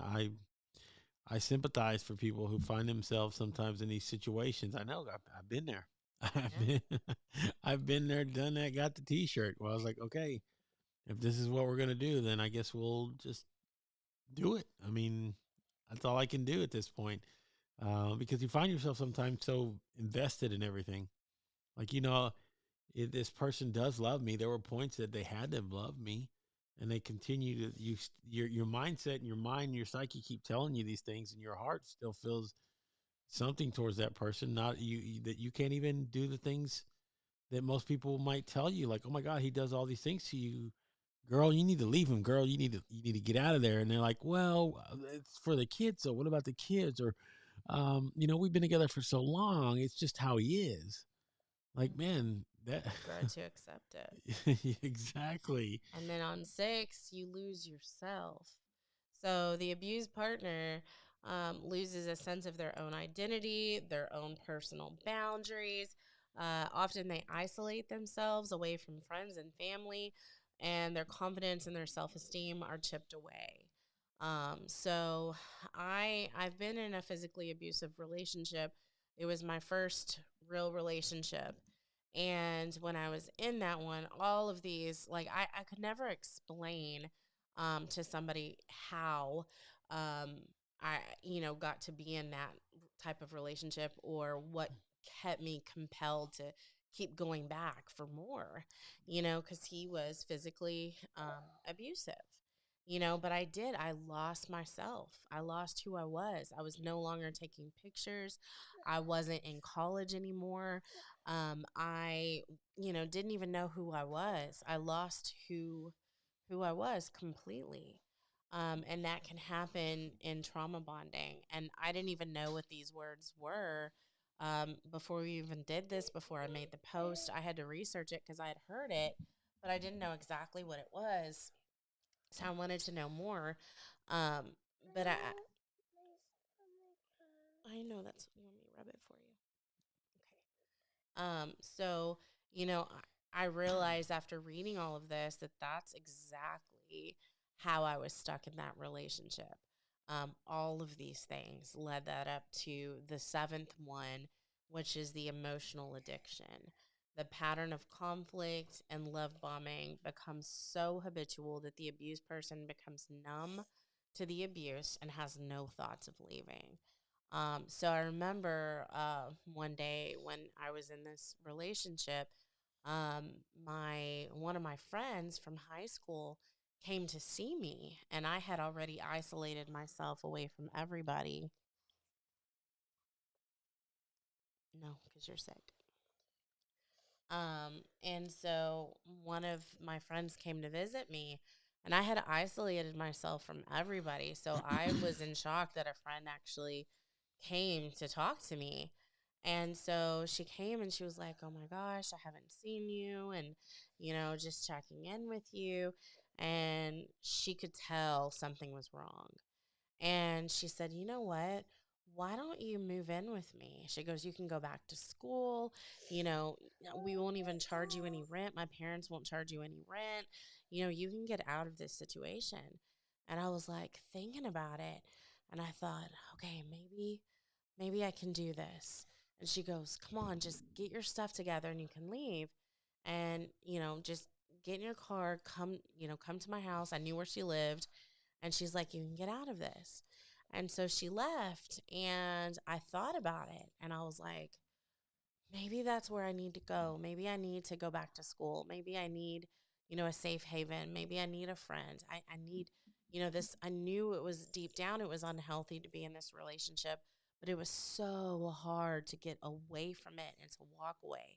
I sympathize for people who find themselves sometimes in these situations. I know I've been there. I've Yeah. been, I've been there, done that, got the T-shirt. Well, I was like, okay, if this is what we're gonna do, then I guess we'll just do it. I mean, that's all I can do at this point, because you find yourself sometimes so invested in everything. Like, if this person does love me, there were points that they had to love me, and they continue to your mindset and your mind and your psyche keep telling you these things, and your heart still feels something towards that person. Not that you can't even do the things that most people might tell you, like, oh my God, he does all these things to you, girl, you need to leave him, girl, you need to get out of there. And they're like, well, it's for the kids, so what about the kids? Or we've been together for so long, it's just how he is. Like, man, that You've grown to accept it. exactly. And then on 6, you lose yourself. So the abused partner loses a sense of their own identity, their own personal boundaries. Often they isolate themselves away from friends and family, and their confidence and their self esteem are chipped away. So I've been in a physically abusive relationship. It was my first real relationship. And when I was in that one, all of these, like, I could never explain to somebody how I, got to be in that type of relationship, or what kept me compelled to keep going back for more, because he was physically abusive. But I lost myself. I lost who I was. I was no longer taking pictures. I wasn't in college anymore. I, didn't even know who I was. I lost who I was completely. And that can happen in trauma bonding. And I didn't even know what these words were before we even did this, before I made the post. I had to research it because I had heard it, but I didn't know exactly what it was. So I wanted to know more. But I know that's, you want me to rub it for you? So, I realized after reading all of this that that's exactly how I was stuck in that relationship. All of these things led that up to the seventh one, which is the emotional addiction. The pattern of conflict and love bombing becomes so habitual that the abused person becomes numb to the abuse and has no thoughts of leaving. So I remember one day when I was in this relationship, my one of my friends from high school came to see me, and I had already isolated myself away from everybody. No, because you're sick. And so one of my friends came to visit me, and I had isolated myself from everybody. So I was in shock that a friend actually came to talk to me. And so she came and she was like, oh my gosh, I haven't seen you, and, just checking in with you. And she could tell something was wrong. And she said, you know what? Why don't you move in with me? She goes, you can go back to school. You know, we won't even charge you any rent. My parents won't charge you any rent. You can get out of this situation. And I was like thinking about it. And I thought, okay, maybe I can do this. And she goes, come on, just get your stuff together and you can leave. And, just get in your car, come to my house. I knew where she lived. And she's like, you can get out of this. And so she left, and I thought about it, and I was like, maybe that's where I need to go. Maybe I need to go back to school. Maybe I need, a safe haven. Maybe I need a friend. I need, this. I knew it was deep down, it was unhealthy to be in this relationship, but it was so hard to get away from it and to walk away.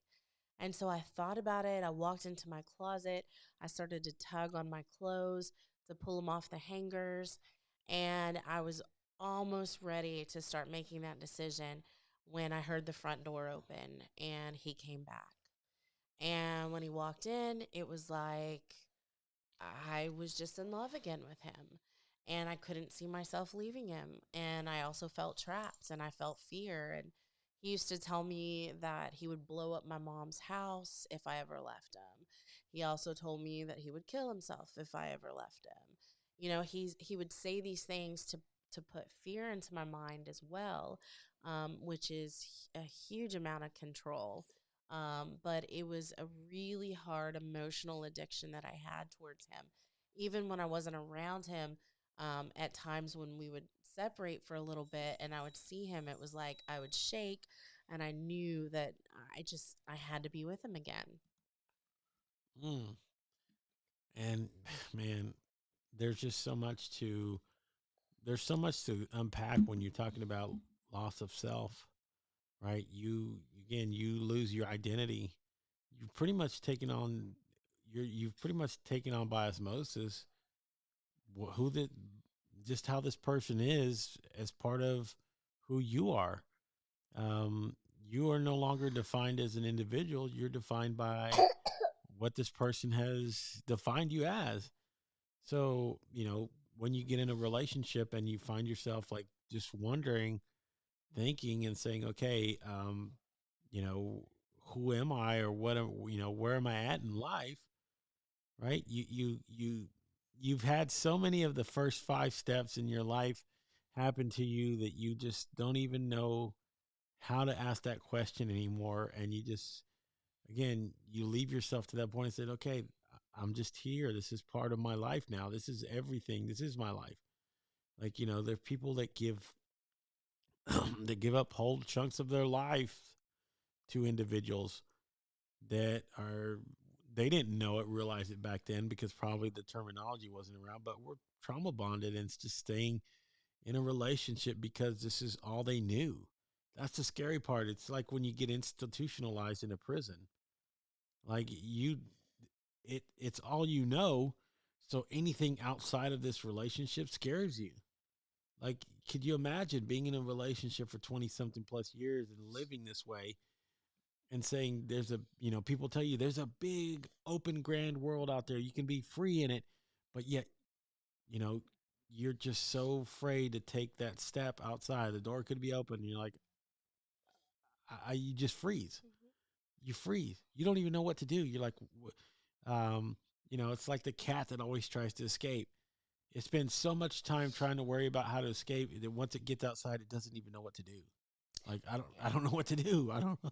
And so I thought about it. I walked into my closet. I started to tug on my clothes, to pull them off the hangers. And I was almost ready to start making that decision when I heard the front door open and he came back. And when he walked in, it was like I was just in love again with him. And I couldn't see myself leaving him. And I also felt trapped and I felt fear. And he used to tell me that he would blow up my mom's house if I ever left him. He also told me that he would kill himself if I ever left him. He would say these things to put fear into my mind as well, which is a huge amount of control. But it was a really hard emotional addiction that I had towards him. Even when I wasn't around him, at times when we would separate for a little bit and I would see him, it was like I would shake and I knew that I had to be with him again. Mm. And man, there's just so much to there's so much to unpack when you're talking about loss of self, right? You lose your identity. You've pretty much taken on you've pretty much taken on by osmosis who the just how this person is as part of who you are. You are no longer defined as an individual. You're defined by what this person has defined you as. So, when you get in a relationship and you find yourself like just wondering, thinking and saying, okay, you know, who am I or where am I at in life? Right. You've had so many of the first 5 steps in your life happen to you that you just don't even know how to ask that question anymore. And you just, again, you leave yourself to that point and said, okay, I'm just here. This is part of my life now. This is everything. This is my life. Like, there are people that give that give up whole chunks of their life to individuals that are they didn't know it, realize it back then because probably the terminology wasn't around, but we're trauma bonded and it's just staying in a relationship because this is all they knew. That's the scary part. It's like when you get institutionalized in a prison. Like it's all you know. So anything outside of this relationship scares you. Like, could you imagine being in a relationship for 20 something plus years and living this way and saying people tell you there's a big open grand world out there. You can be free in it, but yet, you know, you're just so afraid to take that step outside. The door could be open. And you're like, you just freeze. Mhm. You freeze. You don't even know what to do. You're like, it's like the cat that always tries to escape. It spends so much time trying to worry about how to escape that once it gets outside, it doesn't even know what to do. Like I Yeah. don't know what to do. I don't know.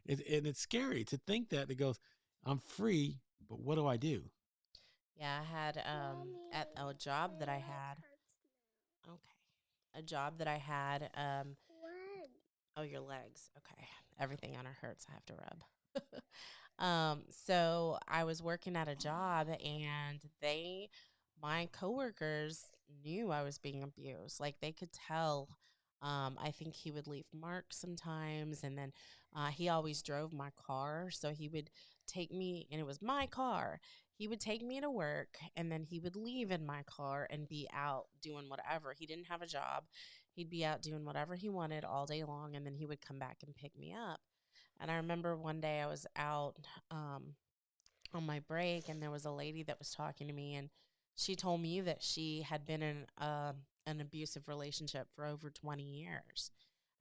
And it's scary to think that it goes, I'm free, but what do I do? Yeah, I had at a job that I had. Okay. A job that I had. Oh, your legs. Okay. Everything on her hurts. I have to rub. So I was working at a job and my coworkers knew I was being abused. Like they could tell. I think he would leave marks sometimes. And then he always drove my car. So he would take me, and it was my car. He would take me to work and then he would leave in my car and be out doing whatever. He didn't have a job. He'd be out doing whatever he wanted all day long, and then he would come back and pick me up. And I remember one day I was out on my break, and there was a lady that was talking to me, and she told me that she had been in an abusive relationship for over 20 years,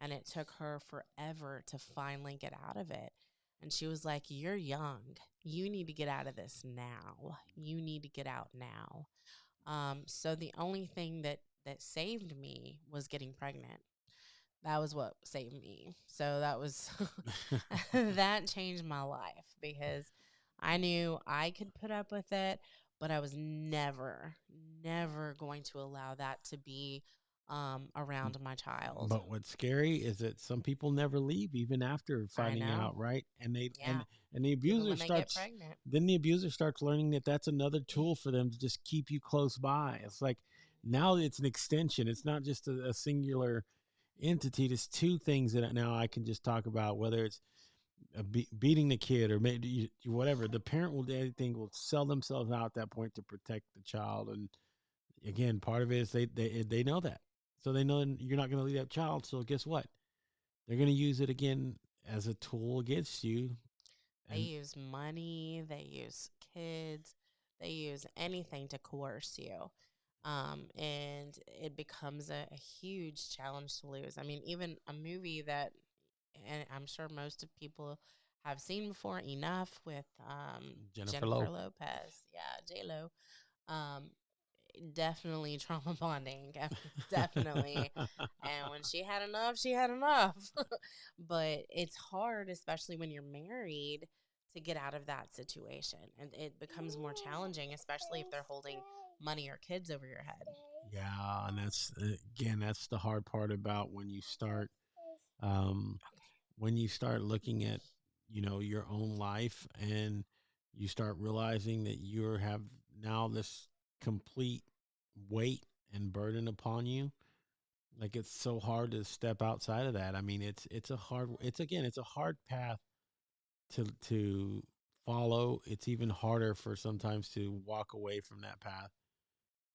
and it took her forever to finally get out of it. And she was like, "You're young. You need to get out of this now. You need to get out now." So the only thing that saved me was getting pregnant. That was what saved me. So that was that changed my life because I knew I could put up with it, but I was never going to allow that to be around my child. But what's scary is that some people never leave even after I finding know. out, right? And they Yeah. and the Even abuser when they get starts pregnant. then the abuser starts learning that that's another tool for them to just keep you close by. It's like now it's an extension. It's not just a singular entity. There's two things that now I can just talk about, whether it's beating the kid or maybe whatever. The parent will do anything, will sell themselves out at that point to protect the child, and again, part of it is they know that, so they know you're not going to leave that child. So guess what? They're going to use it again as a tool against you. They And use money, they use kids, they use anything to coerce you. And it becomes a huge challenge to lose. I mean, even a movie that, and I'm sure most of people have seen before, Enough, with Jennifer Jennifer Lowe. Lopez. Yeah, J Lo. Um, Definitely trauma bonding. Definitely. And when she had enough, she had enough. But it's hard, especially when you're married, to get out of that situation. And it becomes more challenging, especially if they're holding money or kids over your head. Yeah, and that's again, that's the hard part about um, when you start looking at, your own life, and you start realizing that you have now this complete weight and burden upon you. Like, it's so hard to step outside of that. I mean, it's a hard path to follow. It's even harder for sometimes to walk away from that path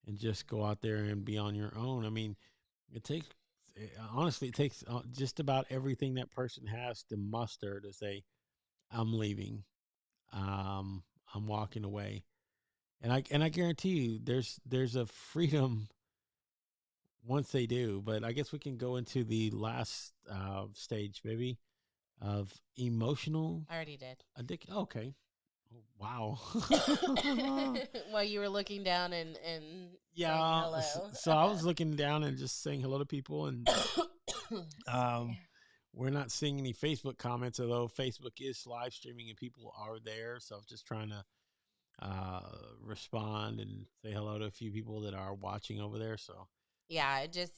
and just go out there and be on your own. I mean, it takes honestly, it takes just about everything that person has to muster to say, "I'm leaving. Um, I'm walking away." And I guarantee you, there's a freedom once they do. But I guess we can go into the last stage, maybe, of emotional I already did. addiction. Okay. Oh, wow. While you were looking down and saying Yeah. hello. So I was looking down and just saying hello to people, and um, Sorry. we're not seeing any Facebook comments, although Facebook is live streaming and people are there. So I'm just trying to uh, respond and say hello to a few people that are watching over there. So Yeah, just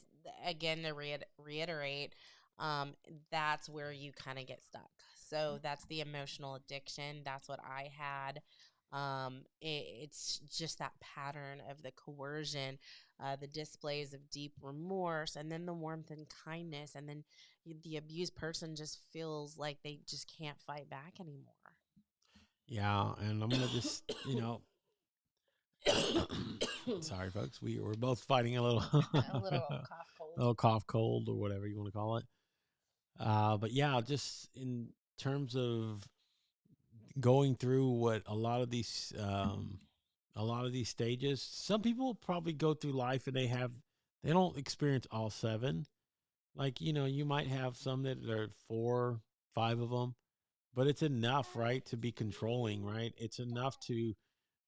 again to reiterate, um, that's where you kind of get stuck. So that's the emotional addiction. That's what I had. It's just that pattern of the coercion, the displays of deep remorse, and then the warmth and kindness, and then the abused person just feels like they just can't fight back anymore. yeah, and I'm gonna just sorry, folks, we're both fighting a little A little cough cold. little cough cold or whatever you want to call it. But yeah, just in terms of going through what a lot of these stages, some people probably go through life and they don't experience all seven. Like, you might have some that are four, five of them, but it's enough, right, to be controlling, right? It's enough to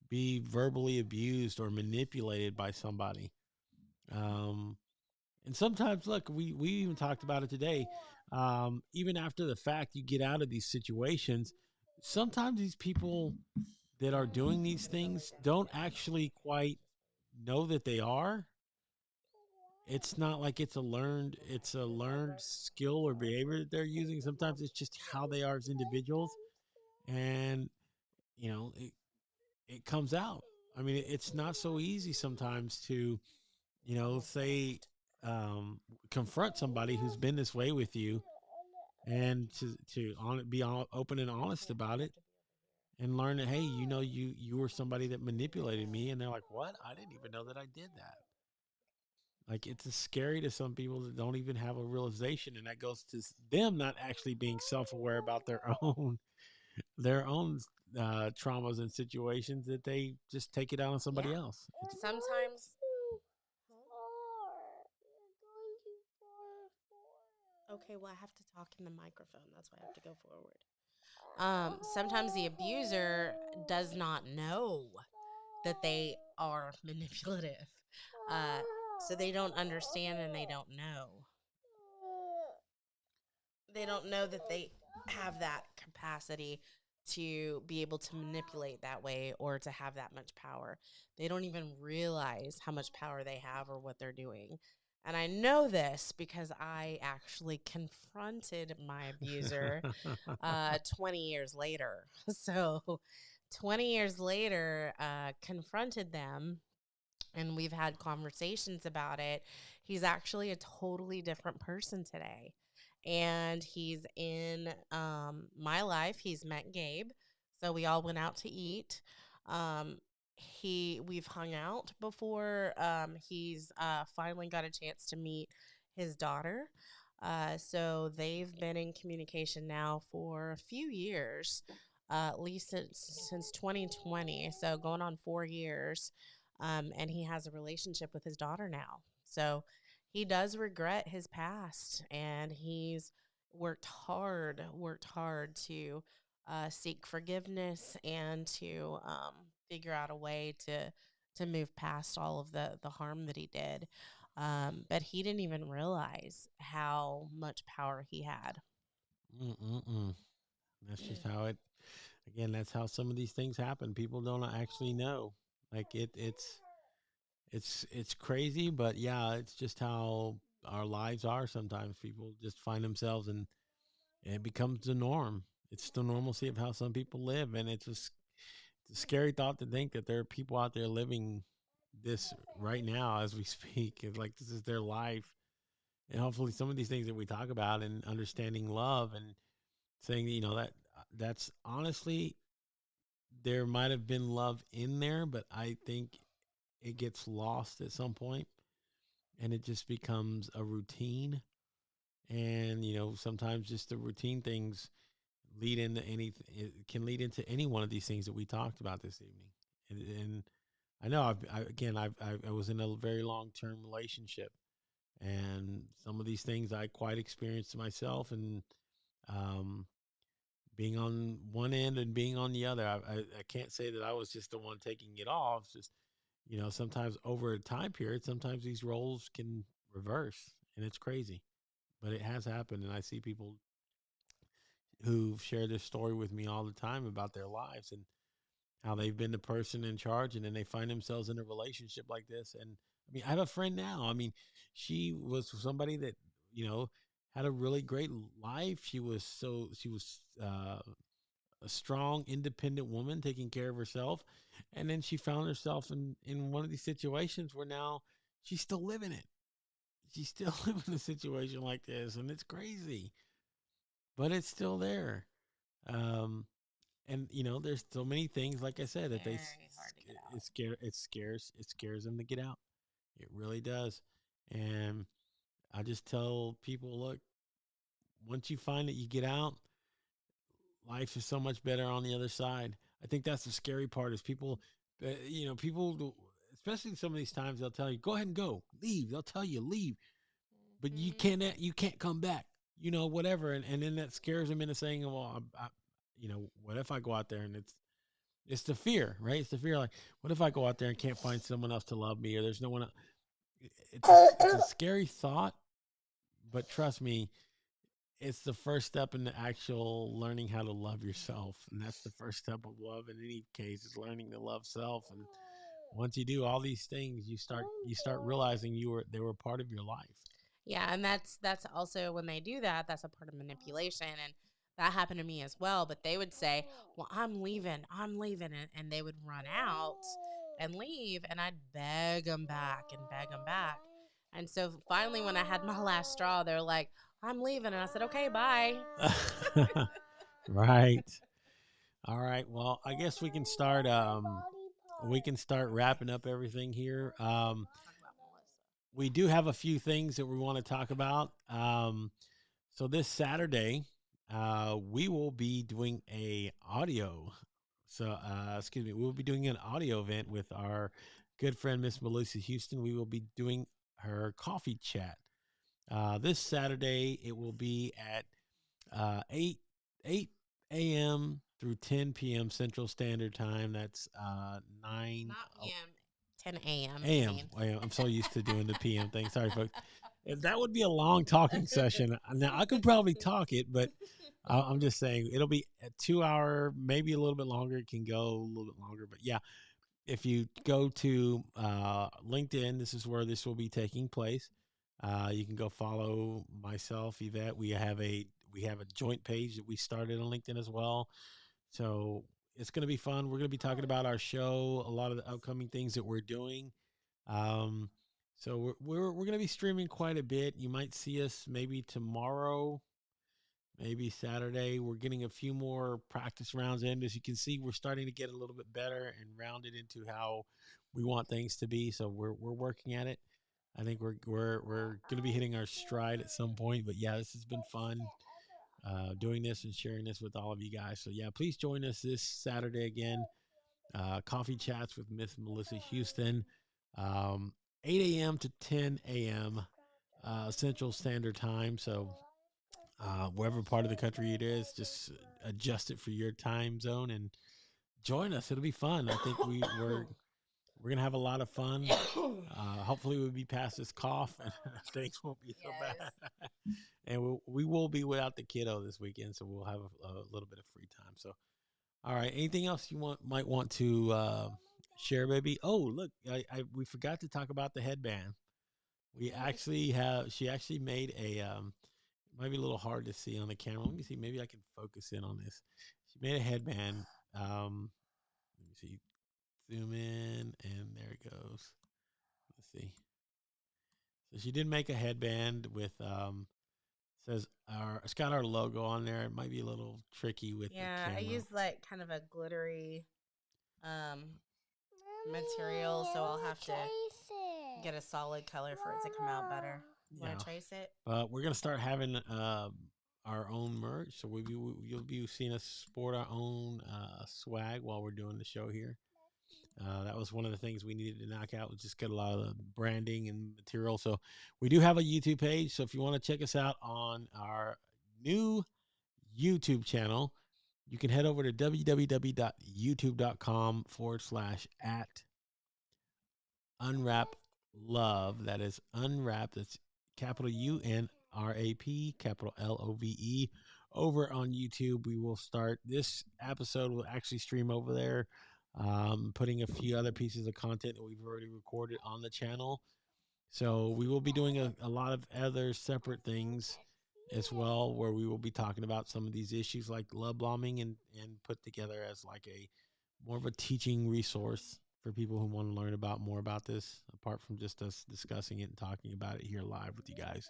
be verbally abused or manipulated by somebody. Um, and sometimes, look, we even talked about it today. Even after the fact, you get out of these situations. Sometimes these people that are doing these things don't actually quite know that they are. It's not like it's a learned skill or behavior that they're using. Sometimes it's just how they are as individuals, and it comes out. I mean, it's not so easy sometimes to say, confront somebody who's been this way with you, and be open and honest about it, and learn that, hey, you were somebody that manipulated me, and they're like, what? I didn't even know that I did that. Like, it's scary to some people that don't even have a realization, and that goes to them not actually being self-aware about their own traumas and situations, that they just take it out on somebody Yeah. else. Sometimes. Okay, well, I have to talk in the microphone. That's why I have to go forward. Sometimes the abuser does not know that they are manipulative. Uh, so they don't understand and they don't know. They don't know that they have that capacity to be able to manipulate that way or to have that much power. They don't even realize how much power they have or what they're doing. And I know this because I actually confronted my abuser 20 years later. So 20 years later, confronted them, and we've had conversations about it. He's actually a totally different person today. And he's in my life. He's met Gabe. So we all went out to eat. Um, we've hung out before. He's finally got a chance to meet his daughter. So they've been in communication now for a few years, at least since 2020. So going on 4 years, and he has a relationship with his daughter now. So he does regret his past, and he's worked hard to seek forgiveness and to figure out a way to move past all of the harm that he did. But he didn't even realize how much power he had. Mm-mm-mm. That's just how it. Again, that's how some of these things happen. People don't actually know. Like it's crazy, but yeah, it's just how our lives are. Sometimes people just find themselves, and it becomes the norm. It's the normalcy of how some people live, and it's a scary thought to think that there are people out there living this right now as we speak. It's like this is their life, and hopefully, some of these things that we talk about and understanding love and saying, that that's honestly there might have been love in there, but I think it gets lost at some point, and it just becomes a routine. And sometimes just the routine things lead into it can lead into any one of these things that we talked about this evening. And I know I was in a very long term relationship, and some of these things I quite experienced myself, and um, being on one end and being on the other. I can't say that I was just the one taking it off. It's just, sometimes over a time period, sometimes these roles can reverse, and it's crazy, but it has happened. And I see people who share this story with me all the time about their lives and how they've been the person in charge, and then they find themselves in a relationship like this. And I mean, I have a friend now. I mean, she was somebody that, you know, had a really great life. She was a strong, independent woman taking care of herself. And then she found herself in one of these situations where now she's still living it. She's still living a situation like this. And it's crazy, but it's still there. Um, and there's so many things, like I said, that Very hard to get out. it scares them to get out. It really does. And I just tell people, look, once you find that you get out, life is so much better on the other side. I think that's the scary part is people, people, especially some of these times, they'll tell you, go ahead and go, leave. They'll tell you leave, but Hmm. you can't come back, whatever. And then that scares them into saying, well, what if I go out there and it's the fear, right? It's the fear, like, what if I go out there and can't find someone else to love me, or there's no one else? It's a scary thought, but trust me, it's the first step in the actual learning how to love yourself, and that's the first step of love in any case, is learning to love self. And once you do all these things, you start realizing they were part of your life. Yeah, and that's also when they do that, that's a part of manipulation, and that happened to me as well. But they would say, "Well, I'm leaving," and they would run out and leave, and I'd beg them back and beg them back. And so finally, when I had my last straw, they're like, "I'm leaving," and I said, "Okay, bye." Right. All right. Well, I guess we can start wrapping up everything here. Talk about Melissa. We do have a few things that we want to talk about. So this Saturday, we will be doing a audio. So, excuse me, we will be doing an audio event with our good friend Miss Melissa Houston. We will be doing her coffee chat. This Saturday, it will be at 8 a.m. through 10 p.m. Central Standard Time. That's 9 Not p.m., 10 a.m. He a.m. means. I'm so used to doing the p.m. thing. Sorry, folks. That would be a long talking session. Now I could probably talk it, but I'm just saying it'll be a 2 hour, maybe a little bit longer. It can go a little bit longer, but yeah, if you go to LinkedIn, this is where this will be taking place. You can go follow myself, Yvette. We have a joint page that we started on LinkedIn as well. So it's going to be fun. We're going to be talking about our show, a lot of the upcoming things that we're doing. Um, so we're going to be streaming quite a bit. You might see us maybe tomorrow, maybe Saturday. We're getting a few more practice rounds in. As you can see, we're starting to get a little bit better and rounded into how we want things to be. So we're working at it. I think we're going to be hitting our stride at some point. But yeah, this has been fun doing this and sharing this with all of you guys. So yeah, please join us this Saturday again. Coffee chats with Miss Melissa Houston, um, 8 a.m. to 10 a.m. Central Standard Time. So wherever part of the country it is, just adjust it for your time zone and join us. It'll be fun. I think we're gonna have a lot of fun. Hopefully, we'll be past this cough and things won't be so bad. And we will be without the kiddo this weekend, so we'll have a little bit of free time. So, all right. Anything else you might want to share, baby? Oh, look, we forgot to talk about the headband. We actually have. She actually made a. It might be a little hard to see on the camera. Let me see. Maybe I can focus in on this. She made a headband. Let me see. Zoom in, and there it goes. Let's see. So she did make a headband with says it's got our logo on there. It might be a little tricky with the camera. I use like kind of a glittery material, so I'll have to get a solid color for it to come out better. You want to trace it? We're gonna start having our own merch, so you'll be seeing us sport our own swag while we're doing the show here. That was one of the things we needed to knock out, was just get a lot of the branding and material. So we do have a YouTube page. So if you want to check us out on our new YouTube channel, you can head over to www.youtube.com/@ Unwrap Love. That is Unwrap. That's capital UNRAP, capital LOVE. Over on YouTube, we will start. This episode will actually stream over there, putting a few other pieces of content that we've already recorded on the channel. So we will be doing a lot of other separate things as well, where we will be talking about some of these issues like love bombing and put together as like a more of a teaching resource for people who want to learn about more about this, apart from just us discussing it and talking about it here live with you guys.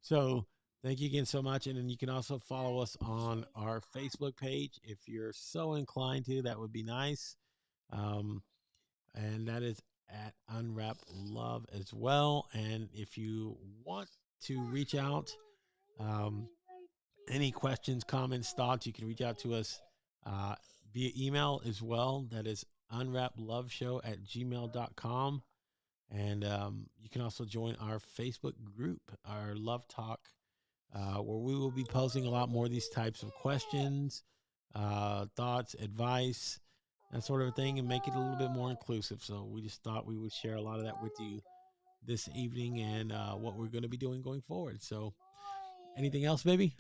So thank you again so much. And then you can also follow us on our Facebook page if you're so inclined to. That would be nice. And that is at Unwrap Love as well. And if you want to reach out, any questions, comments, thoughts, you can reach out to us via email as well. That is unwraploveshow@gmail.com. And you can also join our Facebook group, our Love Talk, where we will be posting a lot more of these types of questions, thoughts, advice, that sort of thing, and make it a little bit more inclusive. So we just thought we would share a lot of that with you this evening and what we're going to be doing going forward. So anything else, baby?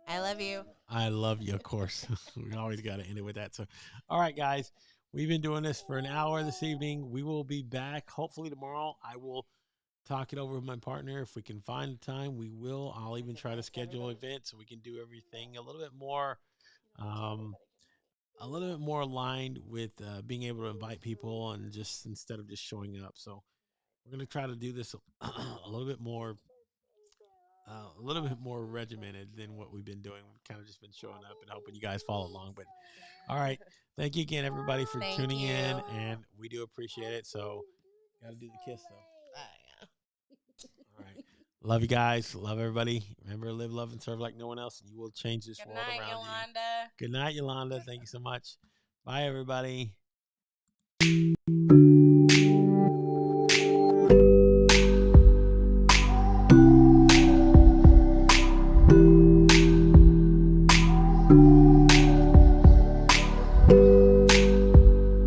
I love you. I love you, of course. We always got to end it with that. So, all right, guys, we've been doing this for an hour this evening. We will be back hopefully tomorrow. I will talk it over with my partner. If we can find the time, we will. I'll even try to schedule events so we can do everything a little bit more aligned with being able to invite people and just instead of just showing up. So we're going to try to do this a little bit more regimented than what we've been doing. We've kind of just been showing up and hoping you guys follow along. But all right, thank you again, everybody, for tuning in, and we do appreciate it. So got to do the kiss though. All right, love you guys, love everybody. Remember, live, love, and serve like no one else, and you will change this world around Yolanda. you. Good night, Yolanda. Thank you so much. Bye, everybody.